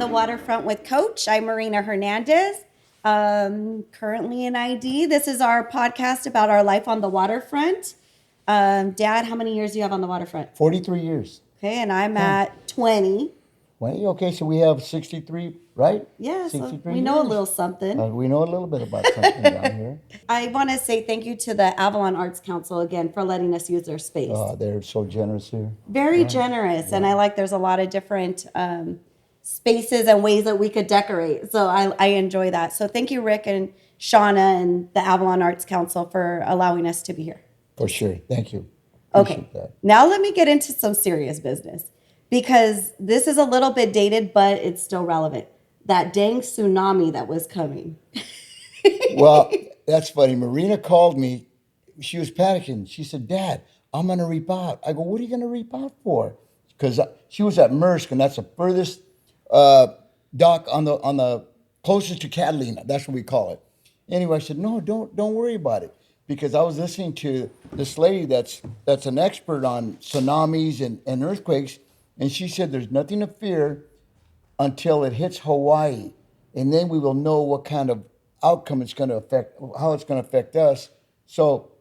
the Waterfront with Coach. I'm Marina Hernandez, currently in ID. This is our podcast about our life on the waterfront. Dad, how many years do you have on the waterfront? 43 years. Okay, and I'm at 20. 20? Okay, so we have 63, right? Yeah, so 63 we know a years. little something. We know a little bit about something down here. I want to say thank you to the Avalon Arts Council again for letting us use their space. They're so generous here. Very generous, and I like there's a lot of different spaces and ways that we could decorate. So I enjoy that. So thank you, Rick and Shauna and the Avalon Arts Council for allowing us to be here. For sure. Thank you. Okay, now let me get into some serious business because this is a little bit dated, but it's still relevant. That dang tsunami that was coming. Well, that's funny. Marina called me. She was panicking. She said, Dad, I'm going to reap out. I go, what are you going to reap out for? Because she was at Maersk, and that's the furthest dock on the closest to Catalina. That's what we call it. Anyway, I said, no, don't worry about it. Because I was listening to this lady that's an expert on tsunamis and earthquakes, and she said there's nothing to fear until it hits Hawaii, and then we will know what kind of outcome it's going to affect, how it's going to affect us. So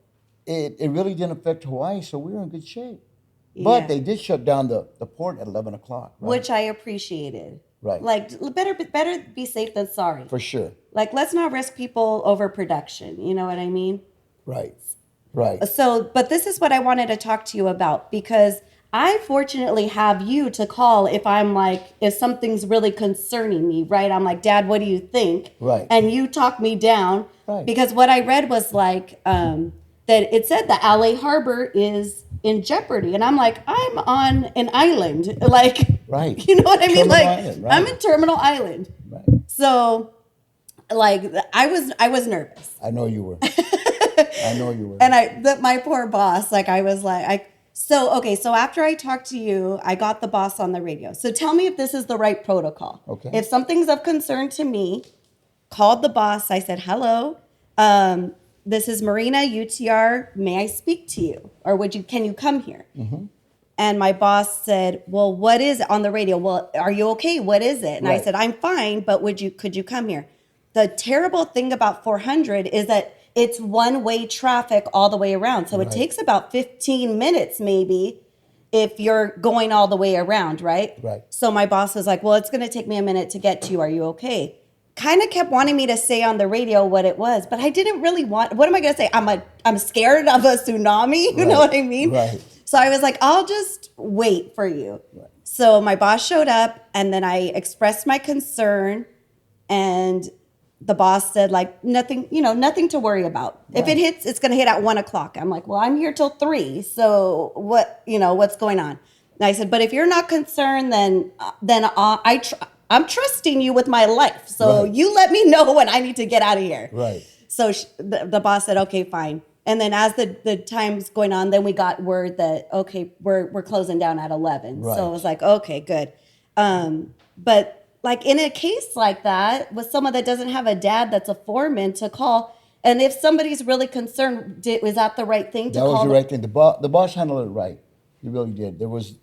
it really didn't affect Hawaii, so we were in good shape. Yeah. But they did shut down the port at 11 o'clock. Right? Which I appreciated. Right. Like, better be safe than sorry. For sure. Like, let's not risk people overproduction. You know what I mean? Right. Right. So, but this is what I wanted to talk to you about because I fortunately have you to call if something's really concerning me, right? I'm like, Dad, what do you think? Right. And you talk me down. Right. Because what I read was like, that it said the LA harbor is in jeopardy. And I'm like, I'm on an island. Like, right. You know what I mean? Terminal Like, Island, right. I'm in Terminal Island. Right. So, like, I was nervous. I know you were. I know you were. And my poor boss, like I was like, so after I talked to you, I got the boss on the radio. So tell me if this is the right protocol. Okay. If something's of concern to me, called the boss. I said, hello, this is Marina, UTR. May I speak to you? Or can you come here? Mm-hmm. And my boss said, well, what is it on the radio? Well, are you okay? What is it? And right. I said, I'm fine, but could you come here? The terrible thing about 400 is that it's one-way traffic all the way around. So right. It takes about 15 minutes maybe if you're going all the way around, right? Right. So my boss was like, well, it's going to take me a minute to get to you. Are you okay? Kind of kept wanting me to say on the radio what it was, but I didn't really what am I going to say? I'm scared of a tsunami. You know what I mean? Right. So I was like, I'll just wait for you. Right. So my boss showed up and then I expressed my concern and the boss said, like, nothing to worry about. Right. If it hits, it's going to hit at 1 o'clock. I'm like, well, I'm here till 3. So what's going on? And I said, but if you're not concerned, then I'm trusting you with my life. So right. You let me know when I need to get out of here. Right. So the boss said, okay, fine. And then as the time's going on, then we got word that, okay, we're closing down at 11. Right. So it was like, okay, good. But like in a case like that, with someone that doesn't have a dad that's a foreman to call, and if somebody's really concerned, was that the right thing to call? That was the right thing. The boss handled it right. He really did. There was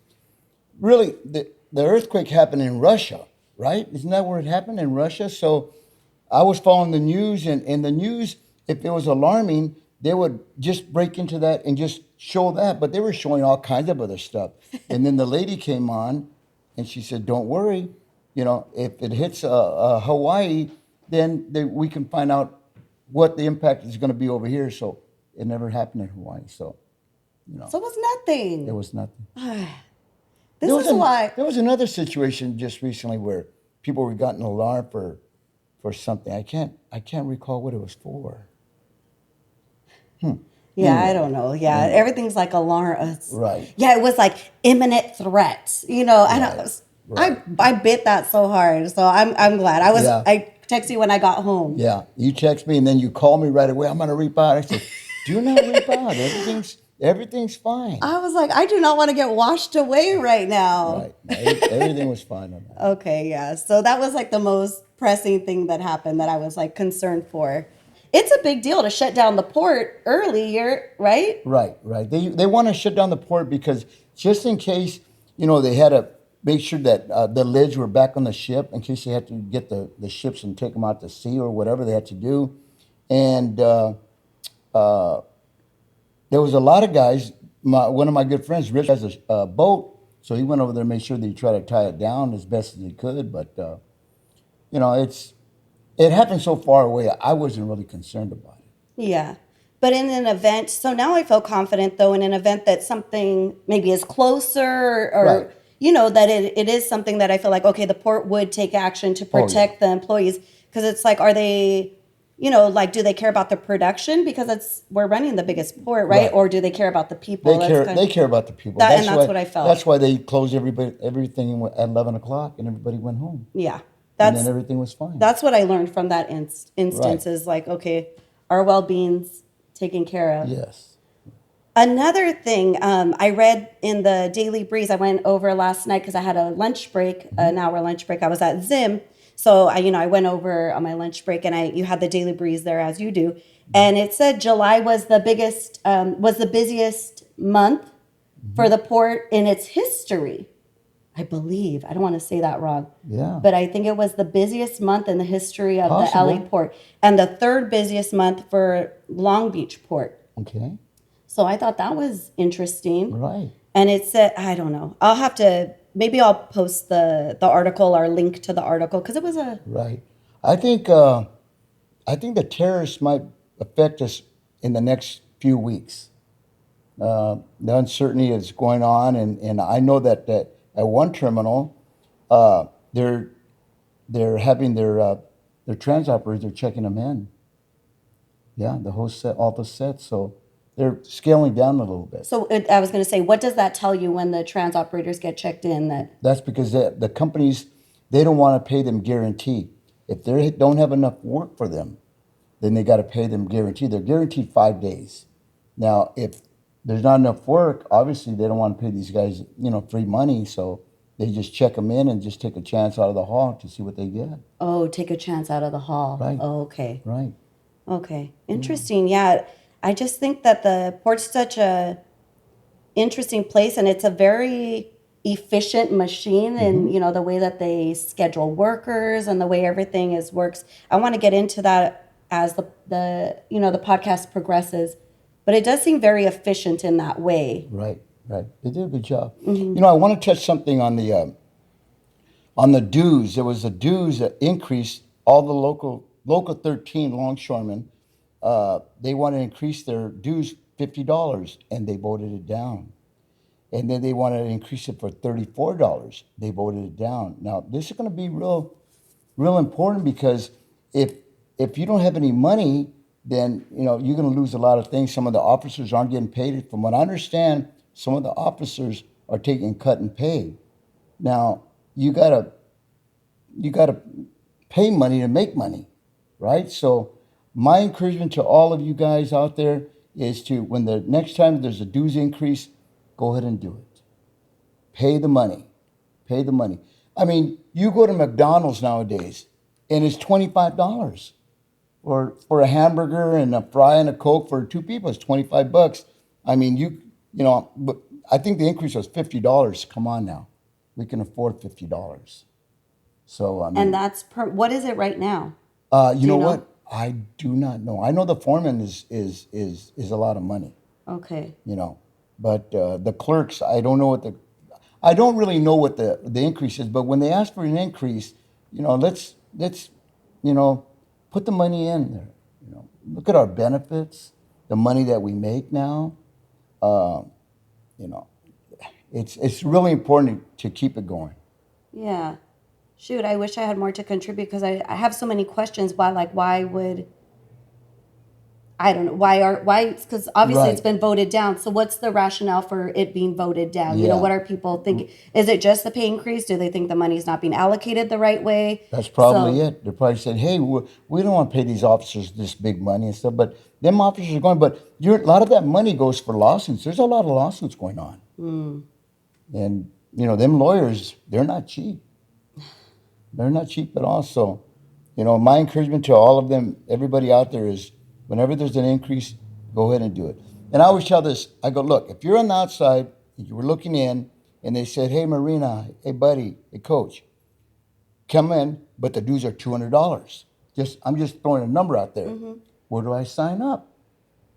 really, the earthquake happened in Russia, right? Isn't that where it happened, in Russia? So I was following the news, and in the news, if it was alarming, they would just break into that and just show that. But they were showing all kinds of other stuff. And then the lady came on, and she said, don't worry. If it hits Hawaii, then we can find out what the impact is going to be over here. So it never happened in Hawaii. So, So it was nothing. There was nothing. This is why. There was another situation just recently where people were gotten alarm for something. I can't recall what it was for. Yeah, I don't know. Yeah, everything's like alarm. Right. Yeah, it was like imminent threats. Right. I bit that so hard. So I'm glad. I texted you when I got home. Yeah, you text me and then you call me right away. I'm gonna reap out. I said, do not reap out. Everything's fine. I was like, I do not want to get washed away right now. Right. No, everything was fine on that. Okay, yeah. So that was like the most pressing thing that happened that I was like concerned for. It's a big deal to shut down the port earlier, right? Right. They want to shut down the port because just in case, they had make sure that the lids were back on the ship in case they had to get the ships and take them out to sea or whatever they had to do. And there was a lot of guys. One of my good friends, Rich, has a boat, so he went over there and made sure that he tried to tie it down as best as he could. But it happened so far away. I wasn't really concerned about it. Yeah. But in an event, so now I feel confident though in an event that something maybe is closer Right. that it is something that I feel like, okay, the port would take action to Oh, yeah. protect the employees. Because it's like, are they, like, do they care about the production? Because we're running the biggest port, right? Right. Or do they care about the people? They care about the people. And that's what I felt. That's why they closed everything at 11 o'clock, and everybody went home. Yeah. And then everything was fine. That's what I learned from that instance Right. is like, okay, our well-being's taken care of. Yes. Another thing I read in the Daily Breeze, I went over last night because I had a lunch break, an hour lunch break. I was at Zim. So I went over on my lunch break and you had the Daily Breeze there as you do. And it said July was the busiest month for the port in its history. I believe. I don't want to say that wrong. Yeah. But I think it was the busiest month in the history of Possible. the LA port and the third busiest month for Long Beach port. Okay. So I thought that was interesting. Right. And it said, I don't know. Maybe I'll post the article or link to the article because it was Right. I think the terrorists might affect us in the next few weeks. The uncertainty is going on, and I know that at one terminal, they're having their trans operators, they're checking them in. Yeah, the whole set, all the sets. So they're scaling down a little bit. So I was going to say, what does that tell you when the trans operators get checked in? That's because the companies, they don't want to pay them guarantee. If they don't have enough work for them, then they got to pay them guarantee. They're guaranteed 5 days. Now, if there's not enough work, obviously they don't want to pay these guys, free money. So they just check them in and just take a chance out of the hall to see what they get. Oh, take a chance out of the hall. Right. Oh, okay. Right. Okay. Interesting. Yeah. I just think that the port's such a interesting place and it's a very efficient machine and the way that they schedule workers and the way everything works. I want to get into that as the podcast progresses, but it does seem very efficient in that way. Right. They did a good job. I want to touch something on the dues. There was a dues that increased. All the local 13 longshoremen, they want to increase their dues $50, and they voted it down. And then they wanted to increase it for $34. They voted it down. Now, this is going to be real important because if you don't have any money, then you're going to lose a lot of things. Some of the officers aren't getting paid. From what I understand, some of the officers are taking cut and pay. Now, you gotta pay money to make money, right? So my encouragement to all of you guys out there is to, when the next time there's a dues increase, go ahead and do it. Pay the money. I mean, you go to McDonald's nowadays, and it's $25 for a hamburger and a fry and a Coke for 2 people. It's $25. I mean, but I think the increase was $50. Come on now, we can afford $50. So I mean, And that's what is it right now? you know what? I do not know. I know the foreman is a lot of money. Okay. But the clerks, I don't really know what the increase is. But when they ask for an increase, let's put the money in there. Look at our benefits, the money that we make now. It's really important to keep it going. Yeah. Shoot, I wish I had more to contribute because I have so many questions. Why would, I don't know, why, because obviously Right. it's been voted down. So what's the rationale for it being voted down? Yeah. What are people thinking? Is it just the pay increase? Do they think the money's not being allocated the right way? That's probably it. They're probably saying, hey, we don't want to pay these officers this big money and stuff. But them officers are going, but a lot of that money goes for lawsuits. There's a lot of lawsuits going on. And, them lawyers, they're not cheap. They're not cheap at all. So, my encouragement to all of them, everybody out there is, whenever there's an increase, go ahead and do it. And I always tell this, I go, look, if you're on the outside, you were looking in, and they said, "Hey, Marina, hey, buddy, hey, coach, come in, but the dues are $200. I'm just throwing a number out there. Where do I sign up?"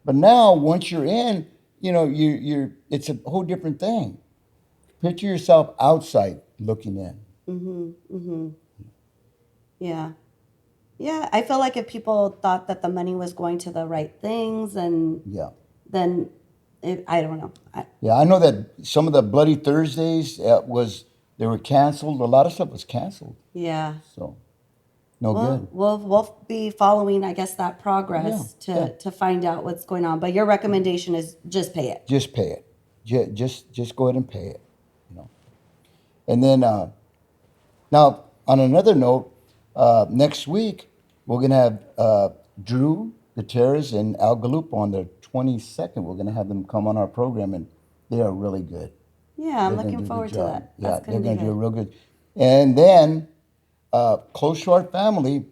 But now, once you're in, you're it's a whole different thing. Picture yourself outside looking in. Yeah. Yeah. I feel like if people thought that the money was going to the right things, and Yeah. then I don't know. Yeah, I know that some of the Bloody Thursdays they were canceled. A lot of stuff was canceled. Yeah. So no Well, good. we'll be following, I guess, that progress Yeah. to find out what's going on. But your recommendation is just pay it. Just pay it. Just go ahead and pay it. You know. And then now on another note, next week we're gonna have Drew Gutierrez and Al Galup on the 22nd. We're gonna have them come on our program, and they are really good. Yeah, I'm They're gonna looking do a forward good to job. that. Yeah, That's they're going to be gonna do a good. real good. And then close to our family,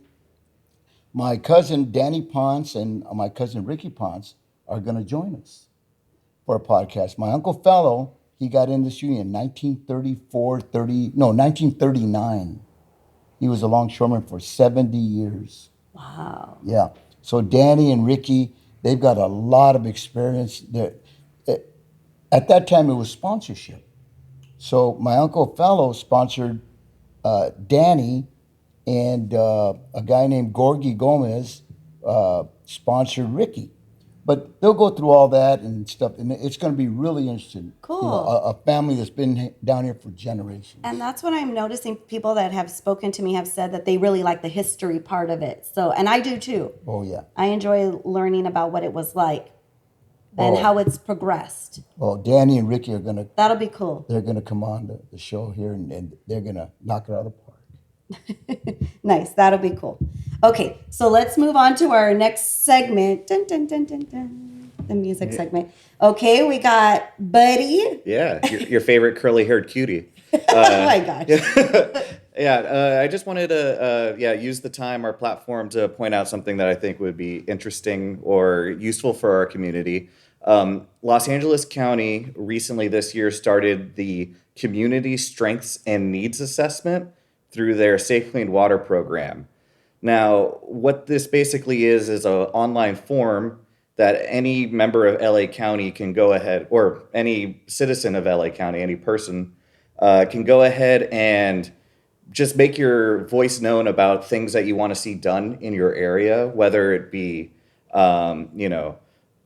my cousin Danny Ponce and my cousin Ricky Ponce are going to join us for a podcast. My uncle Fellow, he got in this union in 1939. He was a longshoreman for 70 years. Wow. Yeah. So Danny and Ricky, they've got a lot of experience. At that time, it was sponsorship. So my uncle Fellow sponsored Danny, and a guy named Gorgie Gomez sponsored Ricky. But they'll go through all that and stuff, and it's going to be really interesting. Cool. You know, a family that's been down here for generations. And that's what I'm noticing. People that have spoken to me have said that they really like the history part of it. So, and I do too. Oh yeah. I enjoy learning about what it was like and how it's progressed. Well, Danny and Ricky are gonna. That'll be cool. They're gonna come on the show here, and they're gonna knock it out of the park. Nice. That'll be cool. Okay, so let's move on to our next segment. Dun, dun, dun, dun, dun. The music segment. Okay, we got Buddy. Yeah, your favorite curly-haired cutie. Oh my gosh. Yeah, I just wanted to use the time, our platform, to point out something that I think would be interesting or useful for our community. Los Angeles County recently this year started the Community Strengths and Needs Assessment through their Safe Clean Water program. Now, what this basically is an online form that any member of LA County can go ahead, or any citizen of LA County, any person, can go ahead and just make your voice known about things that you want to see done in your area, whether it be,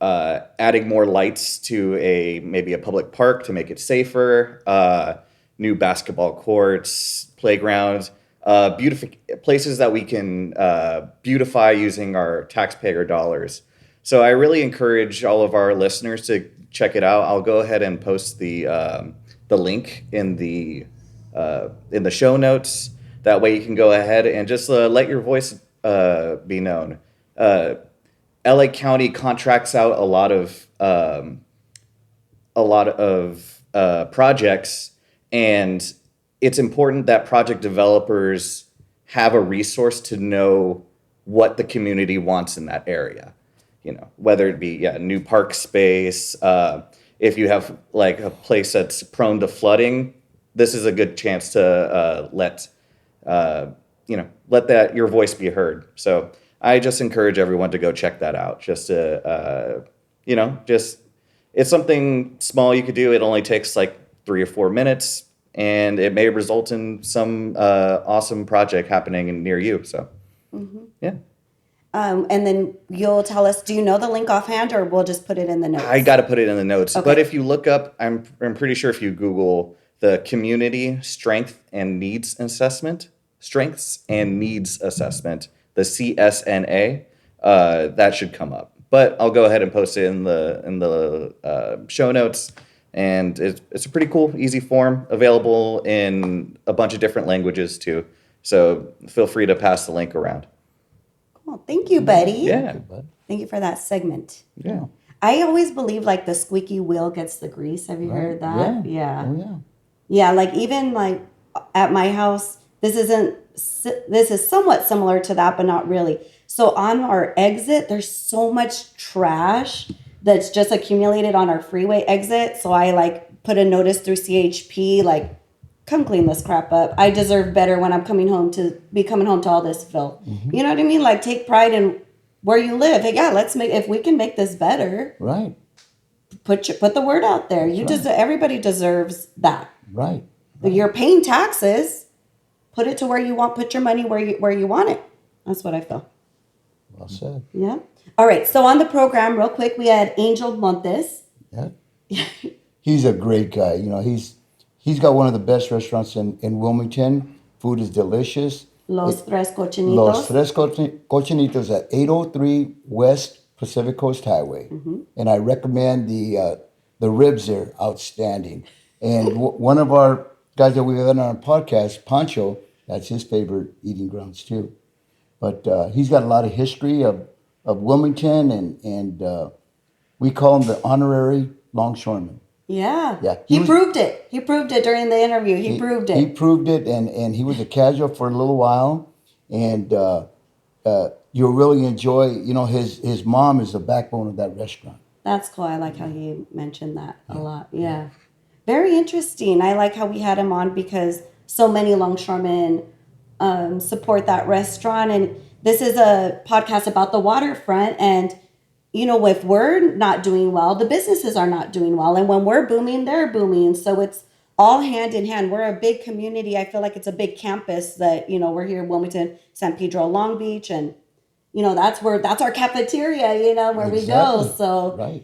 adding more lights to maybe a public park to make it safer, new basketball courts, playgrounds, places that we can beautify using our taxpayer dollars. So I really encourage all of our listeners to check it out. I'll go ahead and post the link in the show notes. That way you can go ahead and just let your voice be known. LA County contracts out a lot of projects, and it's important that project developers have a resource to know what the community wants in that area. You know, whether it be new park space. If you have like a place that's prone to flooding, this is a good chance to let your voice be heard. So I just encourage everyone to go check that out. Just to it's something small you could do. It only takes like 3 or 4 minutes, and it may result in some awesome project happening near you. So, yeah. And then you'll tell us, do you know the link offhand, or we'll just put it in the notes? I got to put it in the notes. Okay. But if you look up, I'm pretty sure if you Google the Community Strengths and Needs Assessment, the CSNA, that should come up. But I'll go ahead and post it in the show notes. And it's a pretty cool, easy form, available in a bunch of different languages too. So feel free to pass the link around. Cool. Thank you, Buddy. Yeah. Thank you for that segment. Yeah. I always believe like the squeaky wheel gets the grease. Have you heard that? Yeah. Oh yeah. Yeah, like even like at my house, this is somewhat similar to that, but not really. So on our exit, there's so much trash that's just accumulated on our freeway exit. So I like put a notice through CHP, like, come clean this crap up. I deserve better when I'm coming home to all this filth. You know what I mean? Like, take pride in where you live. Hey, yeah, if we can make this better, Right. put the word out there. Right. Everybody deserves that. Right. You're paying taxes. Put it to where you want. Put your money where you want it. That's what I feel. Well said. Yeah. All right. So on the program, real quick, we had Angel Montes. Yeah. He's a great guy. You know, he's got one of the best restaurants in Wilmington. Food is delicious. Los Tres Cochinitos. Los Tres Cochinitos at 803 West Pacific Coast Highway. And I recommend the ribs there, outstanding. And one of our guys that we've had on our podcast, Pancho, that's his favorite eating grounds too. But he's got a lot of history of Wilmington, and we call him the honorary longshoreman. Yeah. Yeah. He proved it. He proved it during the interview. He proved it. He proved it, and he was a casual for a little while, and you'll really enjoy. You know, his mom is the backbone of that restaurant. That's cool. I like how he mentioned that a lot. Yeah. Very interesting. I like how we had him on because so many longshoremen support that restaurant. And this is a podcast about the waterfront. And, you know, if we're not doing well, the businesses are not doing well. And when we're booming, they're booming. So it's all hand in hand. We're a big community. I feel like it's a big campus that, you know, we're here in Wilmington, San Pedro, Long Beach. And, you know, that's our cafeteria, you know, where we go. So, right.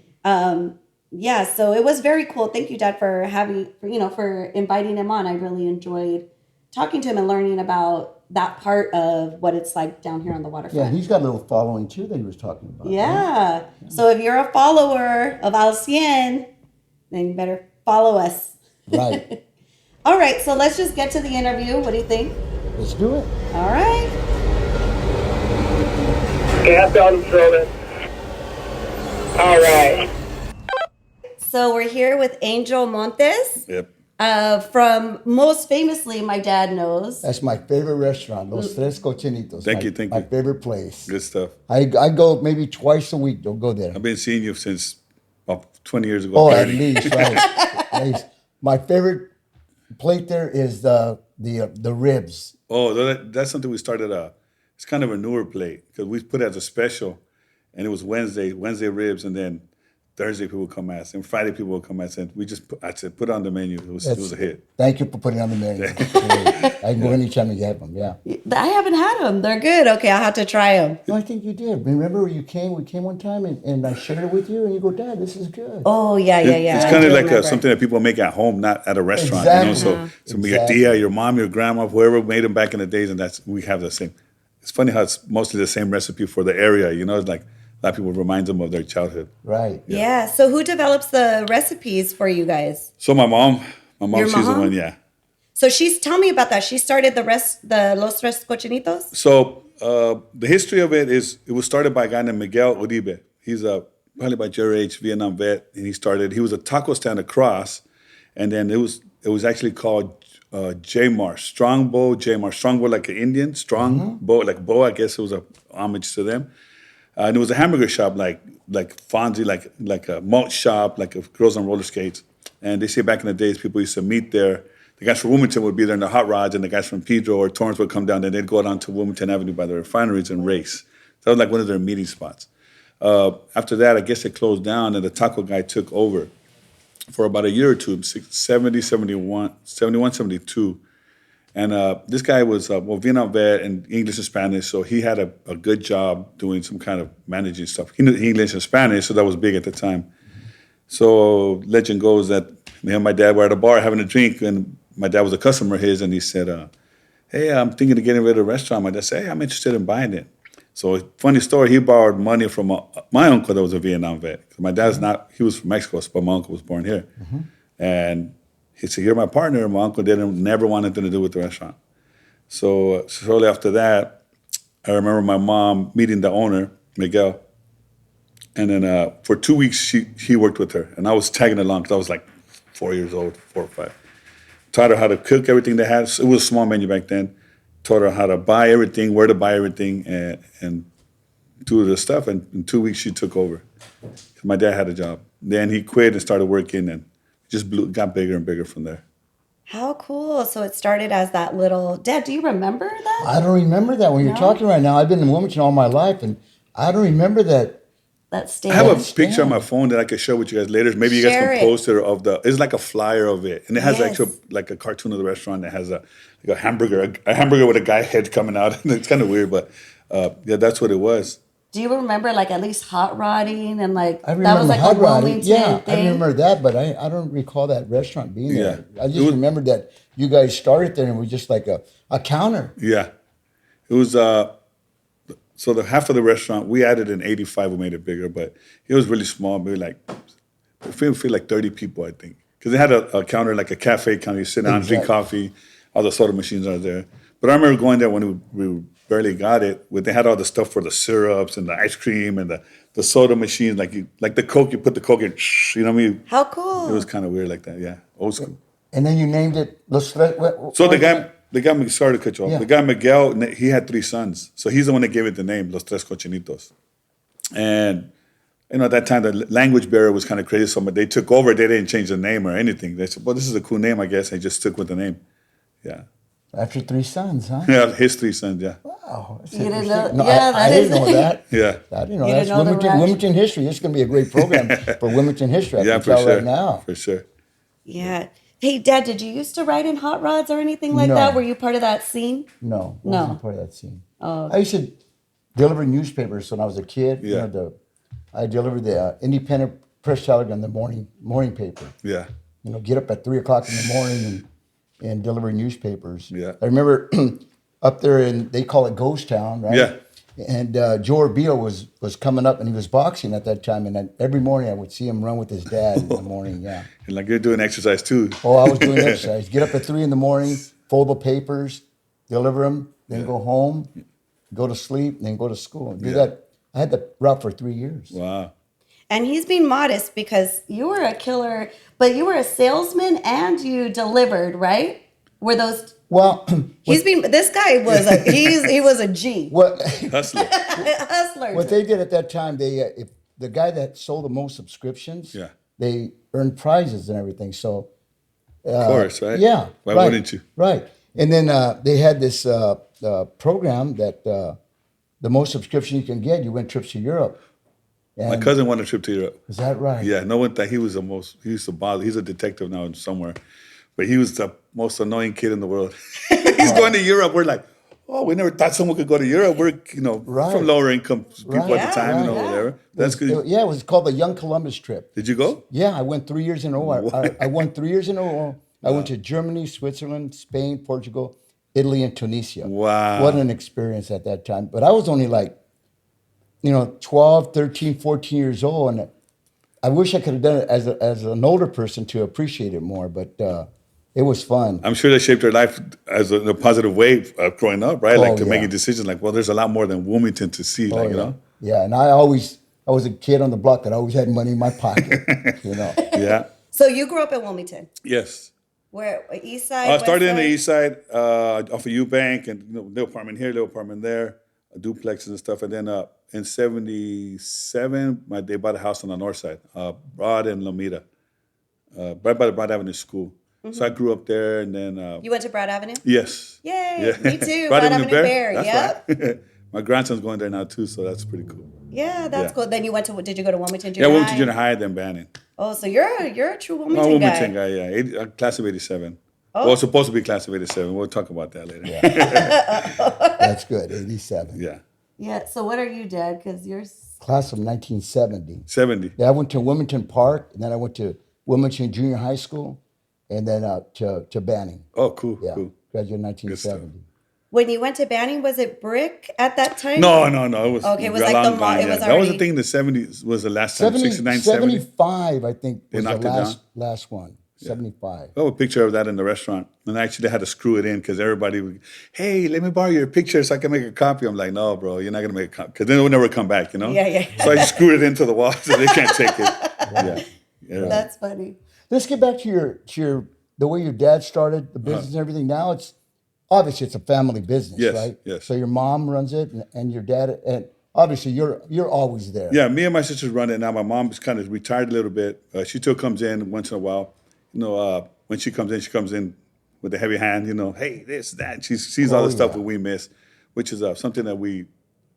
yeah, so it was very cool. Thank you, Dad, for for inviting him on. I really enjoyed talking to him and learning about that part of what it's like down here on the waterfront. Yeah, he's got a little following too that he was talking about. Yeah. Right? So if you're a follower of Al Cien, then you better follow us. Right. All right, so let's just get to the interview. What do you think? Let's do it. All right. Gas on filming. All right. So we're here with Angel Montes. Yep. From most famously, my dad knows. That's my favorite restaurant, Los Tres Cochinitos. Thank you. My favorite place. Good stuff. I go maybe twice a week. Don't go there. I've been seeing you since about 20 years ago. Oh, 30. at least, right. At least. My favorite plate there is the ribs. Oh, that's something we started. It's kind of a newer plate because we put it as a special, and it was Wednesday ribs, and then Thursday people would come ask, and Friday people would come ask, and I said, put it on the menu. It was a hit. Thank you for putting it on the menu. I can go anytime you have them. Yeah. I haven't had them. They're good. Okay, I'll have to try them. No, I think you did. Remember you came? We came one time and I shared it with you, and you go, Dad, this is good. Oh, yeah. It's I kind do of like remember. something that people make at home, not at a restaurant. Exactly. You know, so your Exactly. tia, your mom, your grandma, whoever made them back in the days, and we have the same. It's funny how it's mostly the same recipe for the area. You know, it's like a lot of people reminds them of their childhood. Right. Yeah. So who develops the recipes for you guys? So my mom, Your she's the mom? one, yeah. So tell me about that. She started the Los Tres Cochinitos. So the history of it was started by a guy named Miguel Uribe. He's probably by your age, Vietnam vet, and he was a taco stand across, and then it was actually called J-Mar, Strongbow J-Mar, Strongbow like an Indian, Strongbow like bow. I guess it was a homage to them, and it was a hamburger shop like Fonzie, like a malt shop, like a girls on roller skates. And they say back in the days people used to meet there. The guys from Wilmington would be there in the hot rods, and the guys from Pedro or Torrance would come down, and they'd go down to Wilmington Avenue by the refineries and race. That was like one of their meeting spots. After that, I guess it closed down, and the taco guy took over for about a year or two, 71, 72. And this guy was, Vietnam vet and English and Spanish, so he had a good job doing some kind of managing stuff. He knew English and Spanish, so that was big at the time. So legend goes that me and my dad were at a bar having a drink, and my dad was a customer of his, and he said, hey, I'm thinking of getting rid of the restaurant. My dad said, hey, I'm interested in buying it. So funny story, he borrowed money from my uncle that was a Vietnam vet. My dad's he was from Mexico, but my uncle was born here. Mm-hmm. And he said, you're my partner. My uncle never want anything to do with the restaurant. So shortly after that, I remember my mom meeting the owner, Miguel. And then for 2 weeks, he worked with her. And I was tagging along because I was like 4 years old, 4 or 5. Taught her how to cook everything they had. It was a small menu back then. Taught her how to buy everything, where to buy everything, and do the stuff. And in 2 weeks, she took over. My dad had a job. Then he quit and started working, and just got bigger and bigger from there. How cool. So it started as that little, Dad, do you remember that? I don't remember that when you're talking right now. I've been in Wilmington all my life, and I don't remember that. That I stand. have a Stand. picture on my phone that I can share with you guys later. Maybe you guys Share can it. post it of it's like a flyer of it. And it has Yes. actual, like a cartoon of the restaurant that has a hamburger with a guy head coming out. It's kind of weird, but yeah, that's what it was. Do you remember like at least hot rodding and like I remember that was like hot a rodding. Wilmington Yeah, thing? I remember that, but I don't recall that restaurant being there. Yeah. I just It was- remember that you guys started there and it was just like a counter. Yeah. It was, so the half of the restaurant, we added in 85, we made it bigger, but it was really small, maybe like, it feel like 30 people, I think. Because they had a counter, like a cafe counter, you sit down, drink Exactly. coffee, all the soda machines are there. But I remember going there when we barely got it, they had all the stuff for the syrups and the ice cream and the soda machines, like the Coke, you put the Coke in, you know what I mean? How cool. It was kind of weird like that, yeah, old school. And then you named it Los Tres. So the guy, sorry to cut you off. Yeah. The guy Miguel, he had 3 sons, so he's the one that gave it the name, Los Tres Cochinitos. And at that time the language barrier was kind of crazy. So they took over. They didn't change the name or anything. They said, "Well, this is a cool name, I guess." They just stuck with the name. Yeah, After 3 sons, huh? yeah, his 3 sons. Yeah, Wow. That's You didn't interesting. know- No, yeah, I that didn't is- know that. yeah, I didn't know You that's didn't know the Wilmington history. This is going to be a great program for Wilmington history. I yeah, can for tell sure, right now. for sure. Yeah. Hey, Dad, did you used to ride in hot rods or anything like No. that? Were you part of that scene? No, I No. wasn't part of that scene. Oh. I used to deliver newspapers when I was a kid. Yeah. I delivered the Independent Press Telegram, the morning paper. Yeah, Get up at 3:00 in the morning and deliver newspapers. Yeah. I remember up there they call it Ghost Town, right? Yeah. And Joe Urbio was coming up and he was boxing at that time. And then every morning I would see him run with his dad in the morning. Yeah. and like you're doing exercise too. Oh, I was doing exercise. Get up at 3 in the morning, fold the papers, deliver them, then go home, go to sleep, and then go to school. Do that. I had that route for 3 years. Wow. And he's being modest because you were a killer, but you were a salesman and you delivered, right? Were those? Well, This guy was he was a G. what Hustler. Hustler. what they did at that time, if the guy that sold the most subscriptions, Yeah. they earned prizes and everything. So Of course, right? yeah, Why right, wouldn't you? Right. And then they had this program that the most subscription you can get, you win trips to Europe. My And- cousin won a trip to Europe. Is that right? Yeah, no one thought he was he used to bother. He's a detective now somewhere, but he was the most annoying kid in the world. He's going to Europe. We're like, oh, we never thought someone could go to Europe. We're, Right. from lower income people Right. at the time, Yeah, whatever. That's good. Yeah, it was called the Young Columbus trip. Did you go? Yeah, I went 3 years in a row. I won 3 years in a row. I went to Germany, Switzerland, Spain, Portugal, Italy, and Tunisia. Wow. What an experience at that time. But I was only like, 12, 13, 14 years old. And I wish I could have done it as an older person to appreciate it more. But it was fun. I'm sure that shaped their life in a positive way growing up, right? Oh, yeah. Making decisions like, well, there's a lot more than Wilmington to see, Oh, you yeah. know? Yeah, and I was a kid on the block that always had money in my pocket. Yeah. So you grew up in Wilmington, Yes. where East Side. I West started in the Side? East Side off of Eubank and little apartment here, little apartment there, duplexes and stuff. And then in 77, they bought a house on the north side, Broad and Lomita, right by the Broad Avenue School. So I grew up there and then, You went to Broad Avenue. yes. Yay! Me too. Broad Broad Avenue Avenue Bear. That's Yep. right. My grandson's going there now too, so that's pretty cool. Yeah, that's Yeah. cool. Then you went to? Did you go to Wilmington Yeah, Junior Wilmington High? Junior High, then Banning. Oh, so you're a true I'm Wilmington, a Wilmington guy. guy, yeah. Class of 87. Oh. Well, supposed to be class of 87. We'll talk about that later. That's good, 87. Yeah. Yeah. So what are you, Dad? Because you're. Class of 1970. 70. Yeah, I went to Wilmington Park, and then I went to Wilmington Junior High School, and then to Banning. Oh, cool, Yeah, cool. graduated in Good stuff. 1970. When you went to Banning, was it brick at that time? No. It was Okay, it was a like long the mall- time, it was That was already- the thing in the 70s was the last time, 69, 70. 75, I think, They was the knocked it last one. 75. I have a picture of that in the restaurant. And I actually had to screw it in because everybody would, hey, let me borrow your picture so I can make a copy. I'm like, no, bro, you're not going to make a copy. Because then it would never come back, Yeah. So I just screwed it into the wall so they can't take it. Yeah. That's funny. Let's get back to your the way your dad started the business and everything. Now it's obviously it's a family business, Yes, right? yes. So your mom runs it, and your dad, and obviously you're always there. Yeah, me and my sisters run it now. My mom's kind of retired a little bit. She still comes in once in a while. when she comes in with a heavy hand, hey, this, that. She sees all the stuff that we miss, which is something that we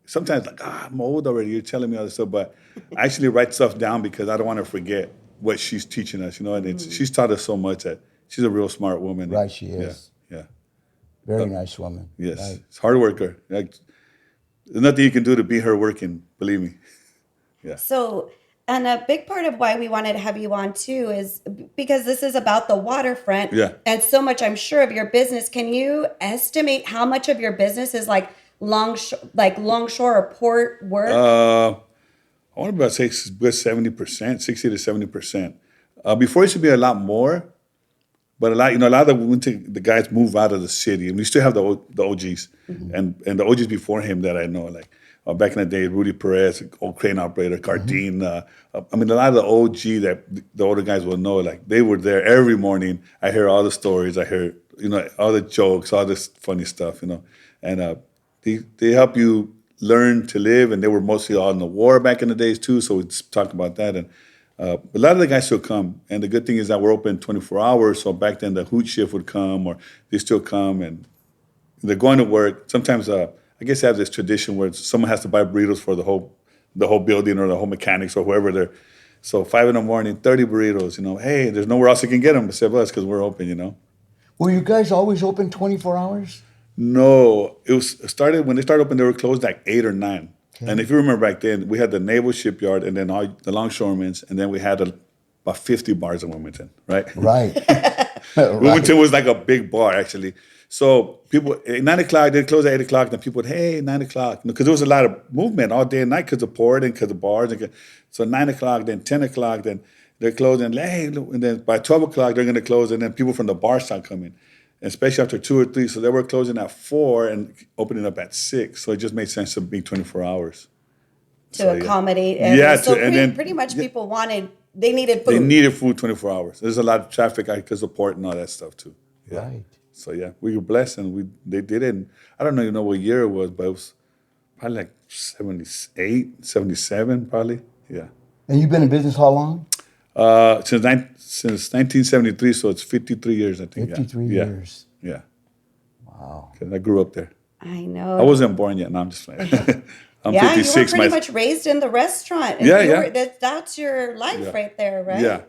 sometimes like, I'm old already. You're telling me all this stuff, but I actually write stuff down because I don't want to forget what she's teaching us, and she's taught us so much that she's a real smart woman. Right, she is. Yeah. Very nice woman. Yes. Right. It's a hard worker. Like, there's nothing you can do to beat her working, believe me. Yeah. So, and a big part of why we wanted to have you on too is because this is about the waterfront. Yeah. And so much, I'm sure, of your business. Can you estimate how much of your business is like longshore or port work? I want to say good 70%, 60 to 70%. Before it used to be a lot more, but a lot of the guys move out of the city, and we still have the OGs, and the OGs before him that I know, like back in the day, Rudy Perez, old crane operator, Cardine. A lot of the OG that the older guys will know, like they were there every morning. I hear all the stories. I hear all the jokes, all this funny stuff, and they help you learn to live, and they were mostly all in the war back in the days too. So we talk about that, and a lot of the guys still come. And the good thing is that we're open 24 hours. So back then the hoot shift would come, or they still come, and they're going to work. Sometimes I guess they have this tradition where someone has to buy burritos for the whole building or the whole mechanics or whoever they're. So 5 a.m, 30 burritos. Hey, there's nowhere else you can get them except us because we're open. Were you guys always open 24 hours? No, when they started open, they were closed like 8 or 9. Okay. And if you remember back then, we had the Naval Shipyard and then all the longshoremen's, and then we had about 50 bars in Wilmington, right? Right. Wilmington was like a big bar, actually. So people, at 9 o'clock, they'd close at 8 o'clock, then people would, hey, 9 o'clock. Because there was a lot of movement all day and night because of port and because of bars. So 9 o'clock, then 10 o'clock, then they're closing, hey, and then by 12 o'clock, they're going to close, and then people from the bar start coming. Especially after 2 or 3. So they were closing at 4 and opening up at 6. So it just made sense to be 24 hours. To accommodate. Yeah. So pretty much people they needed food. They needed food 24 hours. There's a lot of traffic because of port and all that stuff too. Yeah. Right. So yeah, we were blessed, and they did it. And I don't even know what year it was, but it was probably like 78, 77 probably. Yeah. And you've been in business how long? Since 1973, so it's 53 years, I think. 53 years. Yeah. Wow. 'Cause I grew up there. I know. I wasn't born yet. No, I'm just playing. I'm yeah, 56. you were pretty much raised in the restaurant. And that's your life right there, right? Yeah.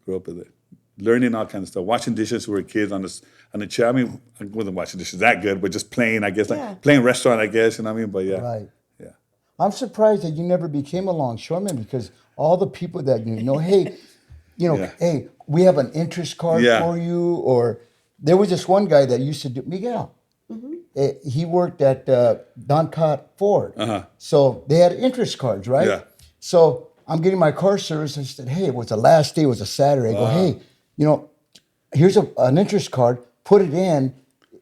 Grew up with it. Learning all kinds of stuff. Washing dishes when we were kids on the chair. I mean, I wasn't washing dishes that good, but just playing, I guess. Like playing restaurant, I guess. You know what I mean? But yeah. Right. Yeah. I'm surprised that you never became a longshoreman, because all the people that hey, hey, we have an interest card for you. Or there was this one guy that used to do, Miguel. He worked at Don Cott Ford. So they had interest cards, right? Yeah. So I'm getting my car service. I said, hey, it was the last day, it was a Saturday. I go, hey, here's an interest card, put it in,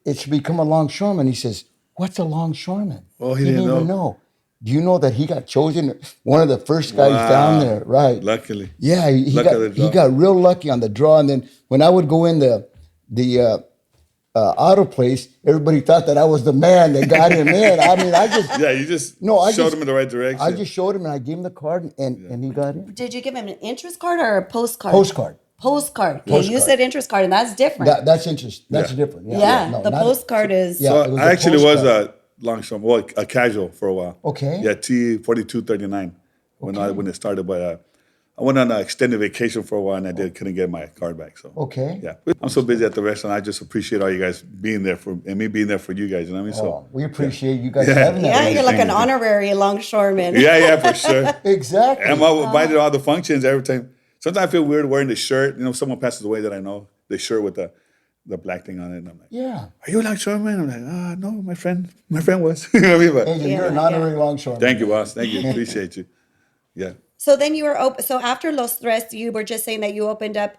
it should become a longshoreman. He says, what's a longshoreman? Oh, he didn't even know. Do you know that he got chosen one of the first guys down there? Right. Luckily. Yeah, he got real lucky on the draw. And then when I would go in the auto place, everybody thought that I was the man that got him in. I mean, you just showed him in the right direction. I just showed him and I gave him the card and he got in. Did you give him an interest card or a postcard? Postcard. Postcard. Yeah, you said interest card, and that's different. That's interest. That's different. The postcard is. Yeah, so I actually was a longshoreman, well, a casual for a while. Okay. Yeah, T4239 when it started, but I went on an extended vacation for a while, and I couldn't get my card back. So yeah, I'm so busy at the restaurant. I just appreciate all you guys being there and me being there for you guys. You know what I mean? So we appreciate you guys having that. Yeah, you're like an honorary longshoreman. Yeah, for sure. Exactly. And I'm invited to all the functions every time. Sometimes I feel weird wearing the shirt. Someone passes away that I know, the shirt with the black thing on it, and I'm like, yeah, are you a longshoreman? I'm like, no, my friend was. You know what I mean? But, you're an honorary longshoreman. Thank you, boss. Thank you. Appreciate you. Yeah. So then you were open. So after Los Tres, you were just saying that you opened up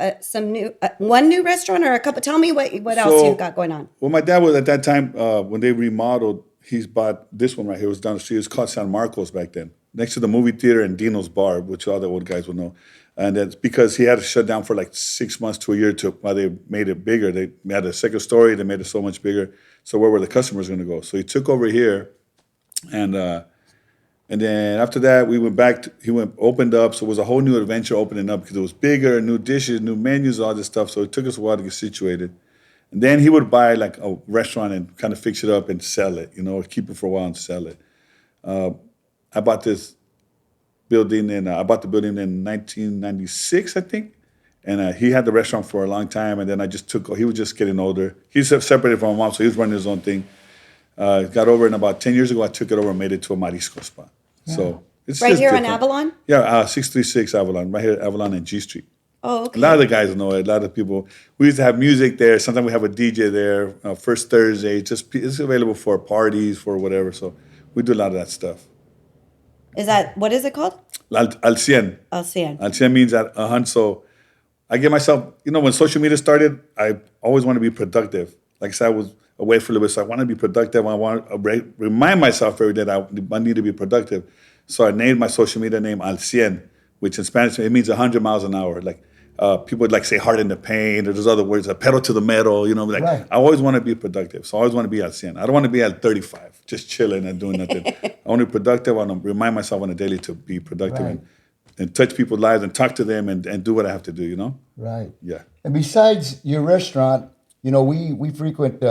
one new restaurant or a couple. Tell me what else you got going on. Well, my dad was at that time when they remodeled. He's bought this one right here. It was down the street. It was called San Marcos back then, next to the movie theater and Dino's Bar, which all the old guys will know. And that's because he had to shut down for like 6 months to a year while they made it bigger. They had a second story. They made it so much bigger. So where were the customers going to go? So he took over here, and And then after that, we went back. Opened up. So it was a whole new adventure opening up because it was bigger, new dishes, new menus, all this stuff. So it took us a while to get situated. And then he would buy like a restaurant and kind of fix it up and sell it, or keep it for a while and sell it. I bought this building I bought the building in 1996, I think. And he had the restaurant for a long time. And then he was just getting older. He's separated from my mom, so he was running his own thing. Got over it, and about 10 years ago, I took it over and made it to a marisco spot. Yeah. So it's right just here different. on Avalon? Yeah, 636 Avalon, right here at Avalon and G Street. Oh, okay. A lot of the guys know it. A lot of people. We used to have music there. Sometimes we have a DJ there. First Thursday, it's available for parties, for whatever. So we do a lot of that stuff. What is it called? Al cien. Al cien. Al cien means at 100. So I get myself, when social media started, I always want to be productive. Like I said, I was away for a little bit, so I want to be productive. I want to remind myself every day that I need to be productive. So I named my social media name Al cien, which in Spanish, it means 100 miles an hour. Like people would like say heart in the pain, or there's other words, a pedal to the metal, Right. I always want to be productive. So I always want to be Al cien. I don't want to be at 35, just chilling and doing nothing. I want to be productive. I want to remind myself on a daily to be productive Right. and touch people's lives and talk to them and do what I have to do, Right. Yeah. And besides your restaurant, we frequent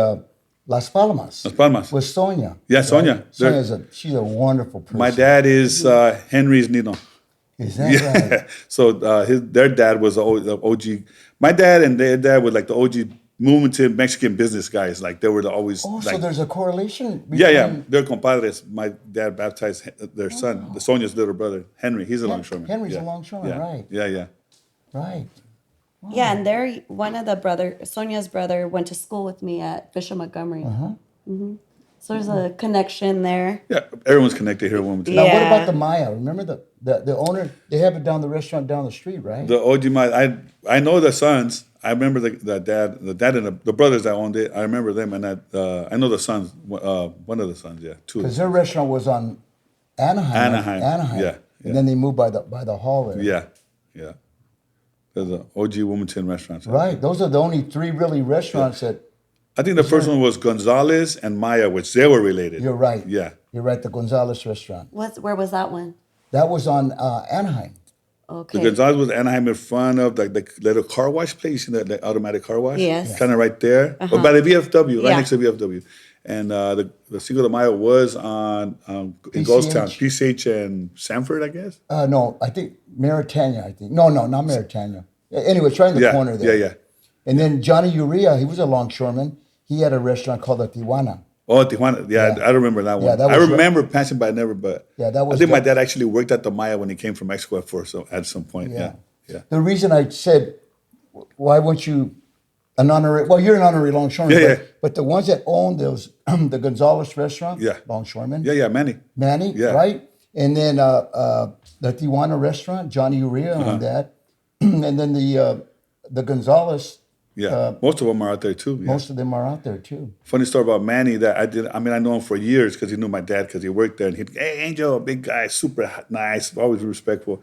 Las Palmas. Las Palmas. With Sonia. Yeah, Sonia. She's a wonderful person. My dad is Henry's Nino. Is that right? So their dad was the OG. My dad and their dad were like the OG movement to Mexican business guys. Like they were always. Oh, like, so there's a correlation between... Yeah. They're compadres. My dad baptized their son, the Sonia's little brother, Henry. He's a longshoreman. Henry's yeah. a longshoreman, yeah. right. Yeah. Right. Yeah, and one of the Sonia's brother, went to school with me at Bishop Montgomery. So there's a connection there. Yeah, everyone's connected here. One Now, Yeah. what about the Maya? Remember the owner? They have it the restaurant down the street, right? The OG, I know the sons. I remember the dad and the brothers that owned it. I remember them, and I know the sons. One of the sons, yeah, two. Because their restaurant was on Anaheim. Anaheim, yeah. And then they moved by the hall there. Yeah. There's an OG Wilmington restaurant. Right. Those are the only three really restaurants that... I think the first one was Gonzalez and Maya, which they were related. You're right. Yeah. You're right. The Gonzalez restaurant. Where was that one? That was on Anaheim. Okay. The Gonzalez was Anaheim in front of the little car wash place, the automatic car wash? Yes. Kind of right there. Or by the VFW, right Yeah. next to VFW. And the Cinco de Mayo was on in PCH. Ghostown, PCH and Sanford, I guess. No, I think Maritania, I think. No, not Maritania. Anyway, it's right in the corner there. Yeah. And then Johnny Uria, he was a longshoreman. He had a restaurant called the Tijuana. Oh, Tijuana. Yeah, I remember that one. Yeah, that I was remember passing by, never, but Yeah, that was I think my the- dad actually worked at the Maya when he came from Mexico at some point. Yeah. The reason I said, why weren't you an honorary? Well, you're an honorary longshoreman. Yeah. But the ones that own those, the Gonzalez restaurant, Yeah. longshoreman. Yeah, Manny. Manny, Yeah. right? And then the Tijuana restaurant, Johnny Uria Uh-huh. owned that. And then the Gonzalez, Yeah, most of them are out there too. Yeah. most of them are out there too. Funny story about Manny that I know him for years because he knew my dad because he worked there. And he'd, hey, Angel, big guy, super nice, always respectful.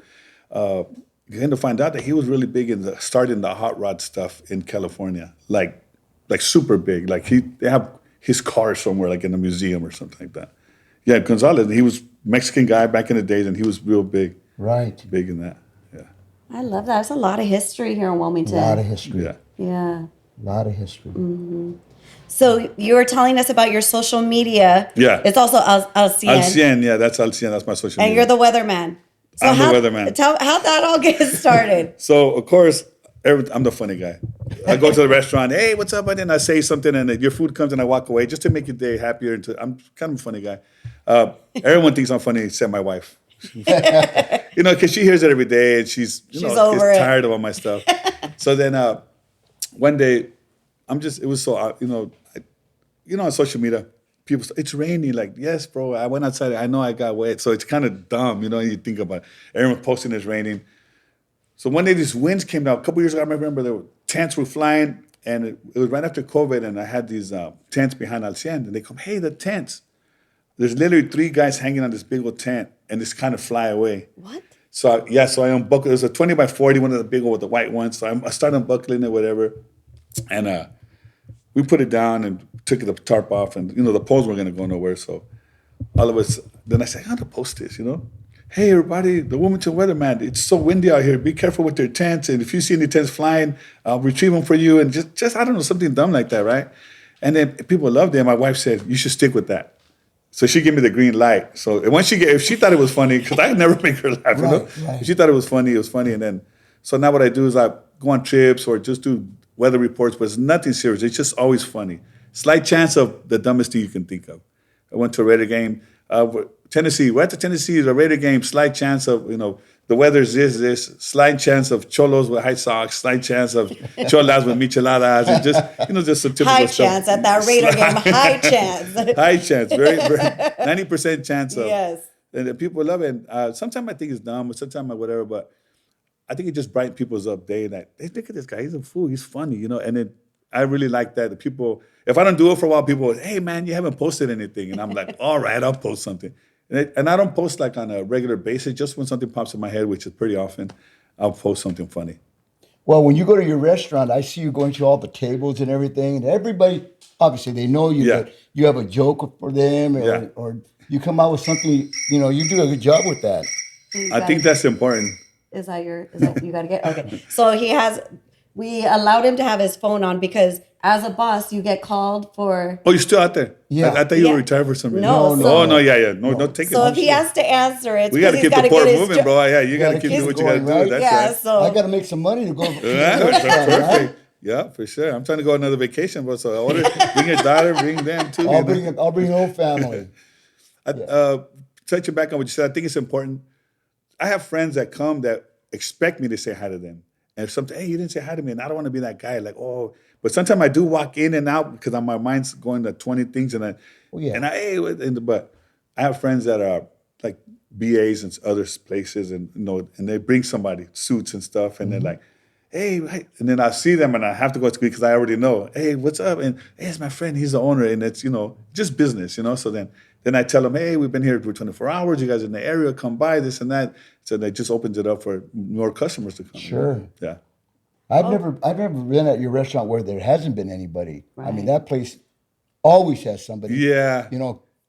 Came to find out that he was really big in starting the hot rod stuff in California, like super big. Like they have his car somewhere, like in a museum or something like that. Yeah, Gonzalez, he was Mexican guy back in the days, and he was real big, Right. big in that. Yeah, I love that. There's a lot of history here in A Wilmington. lot of history. yeah. Yeah. A lot of history. So you were telling us about your social media. Yeah. It's also Al Cien. Al Cien, yeah, that's Al Cien. That's my social And media. you're the weatherman. So I'm the weatherman. How'd that all get started? So of course, I'm the funny guy. I go to the restaurant. Hey, what's up? And then I say something, and your food comes, and I walk away just to make your day happier. I'm kind of a funny guy. Everyone thinks I'm funny except my wife. Because she hears it every day, and she's over it. tired of all my stuff. So then one day, it was so on social media. People say, it's raining. Like, yes, bro, I went outside. I know I got wet. So it's kind of dumb, you think about it. Everyone posting it's raining. So one day these winds came down. A couple years ago, I remember tents were flying, and it was right after COVID, and I had these tents behind Al Cien, and they come, hey, the tents. There's literally 3 guys hanging on this big old tent, and just kind of fly away. What? So I unbuckled. It was a 20 by 40, one of the big old with the white ones. So I started unbuckling it, whatever, and we put it down and took the tarp off, and the poles weren't going to go nowhere. So all of us, then I said, I got to post this, you know. Hey, everybody, the Wilmington weatherman, it's so windy out here. Be careful with your tents. And if you see any tents flying, I'll retrieve them for you. And just I don't know, something dumb like that, right? And then people loved it. And my wife said, you should stick with that. So she gave me the green light. So once if she thought it was funny, because I never make her laugh, you know? Right. If she thought it was funny, And then, so now what I do is I go on trips or just do weather reports, but it's nothing serious. It's just always funny. Slight chance of the dumbest thing you can think of. I went to a Raider game, Tennessee. We're at the Tennessee, the Raider game. Slight chance of the weather's this. Slight chance of cholos with high socks. Slight chance of cholas with micheladas. And just some typical High stuff. chance at that Raider game. High chance. High chance, very 90% chance of. Yes. And the people love it. Sometimes I think it's dumb, or sometimes whatever, but I think it just brightens people's up day. That hey, look at this guy, he's a fool, he's funny, And then I really like that. The people, if I don't do it for a while, people, hey man, you haven't posted anything, and I'm like, all right, I'll post something. And I don't post like on a regular basis. Just when something pops in my head, which is pretty often, I'll post something funny. Well, when you go to your restaurant, I see you going to all the tables and everything, and everybody, obviously, they know you, Yeah. but you have a joke for them, Yeah. or you come out with something, you do a good job with that. I think that's important. Is that you got to get? Okay. So we allowed him to have his phone on because as a boss, you get called for. Oh, you're still out there? Yeah. I thought you Yeah. were retired for some reason. No, No, so- Oh, no, yeah. No, take it. So if he has to answer it, we got to he's keep the gotta port get his moving, jo- bro. Yeah, you got to gotta keep keep doing what it you got to going, do. right? That's Yeah, right. so I got to make some money to go. Yeah, that's perfect. Yeah, for sure. I'm trying to go on another vacation, bro. So I order, bring your daughter, bring them too. I'll bring the whole family. Touching back on what you said, I think it's important. I have friends that come that expect me to say hi to them. And if something, hey, you didn't say hi to me, and I don't want to be that guy, like, oh. But sometimes I do walk in and out because my mind's going to 20 things, and but I have friends that are like BAs and other places, and and they bring somebody suits and stuff, and they're like, hey, and then I see them and I have to go to because I already know, hey, what's up? And hey, it's my friend, he's the owner, and it's just business, So then I tell them, hey, we've been here for 24 hours. You guys in the area, come by, this and that. So that just opens it up for more customers to come. Sure. Yeah. I've never been at your restaurant where there hasn't been anybody. I mean, Right. that place always has somebody. Yeah.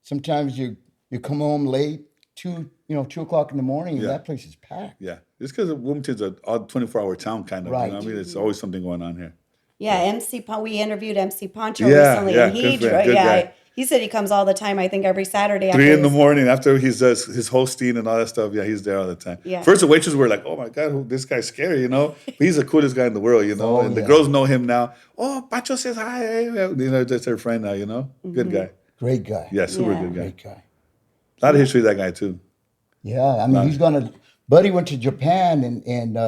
Sometimes you come home late, 2:00 in the morning, and Yeah. that place is packed. Yeah. It's because Wilmington's an odd 24-hour town, kind of. Right. You know what I mean? It's always something going on here. Yeah, we interviewed MC Poncho Yeah, recently, yeah, and good friend, good guy. he said he comes all the time. I think every Saturday. 3 in the his- morning after he does his hosting and all that stuff. Yeah, he's there all the time. Yeah. First, the waitresses were like, "Oh my God, this guy's scary," But he's the coolest guy in the world, Oh, And the yeah. girls know him now. Oh, Pacho says hi. Hey. That's their friend now. Good guy. Great guy. Yeah, super Yeah. good guy. Great guy. A lot of history of that guy too. Yeah, I mean, he's gonna. Buddy went to Japan and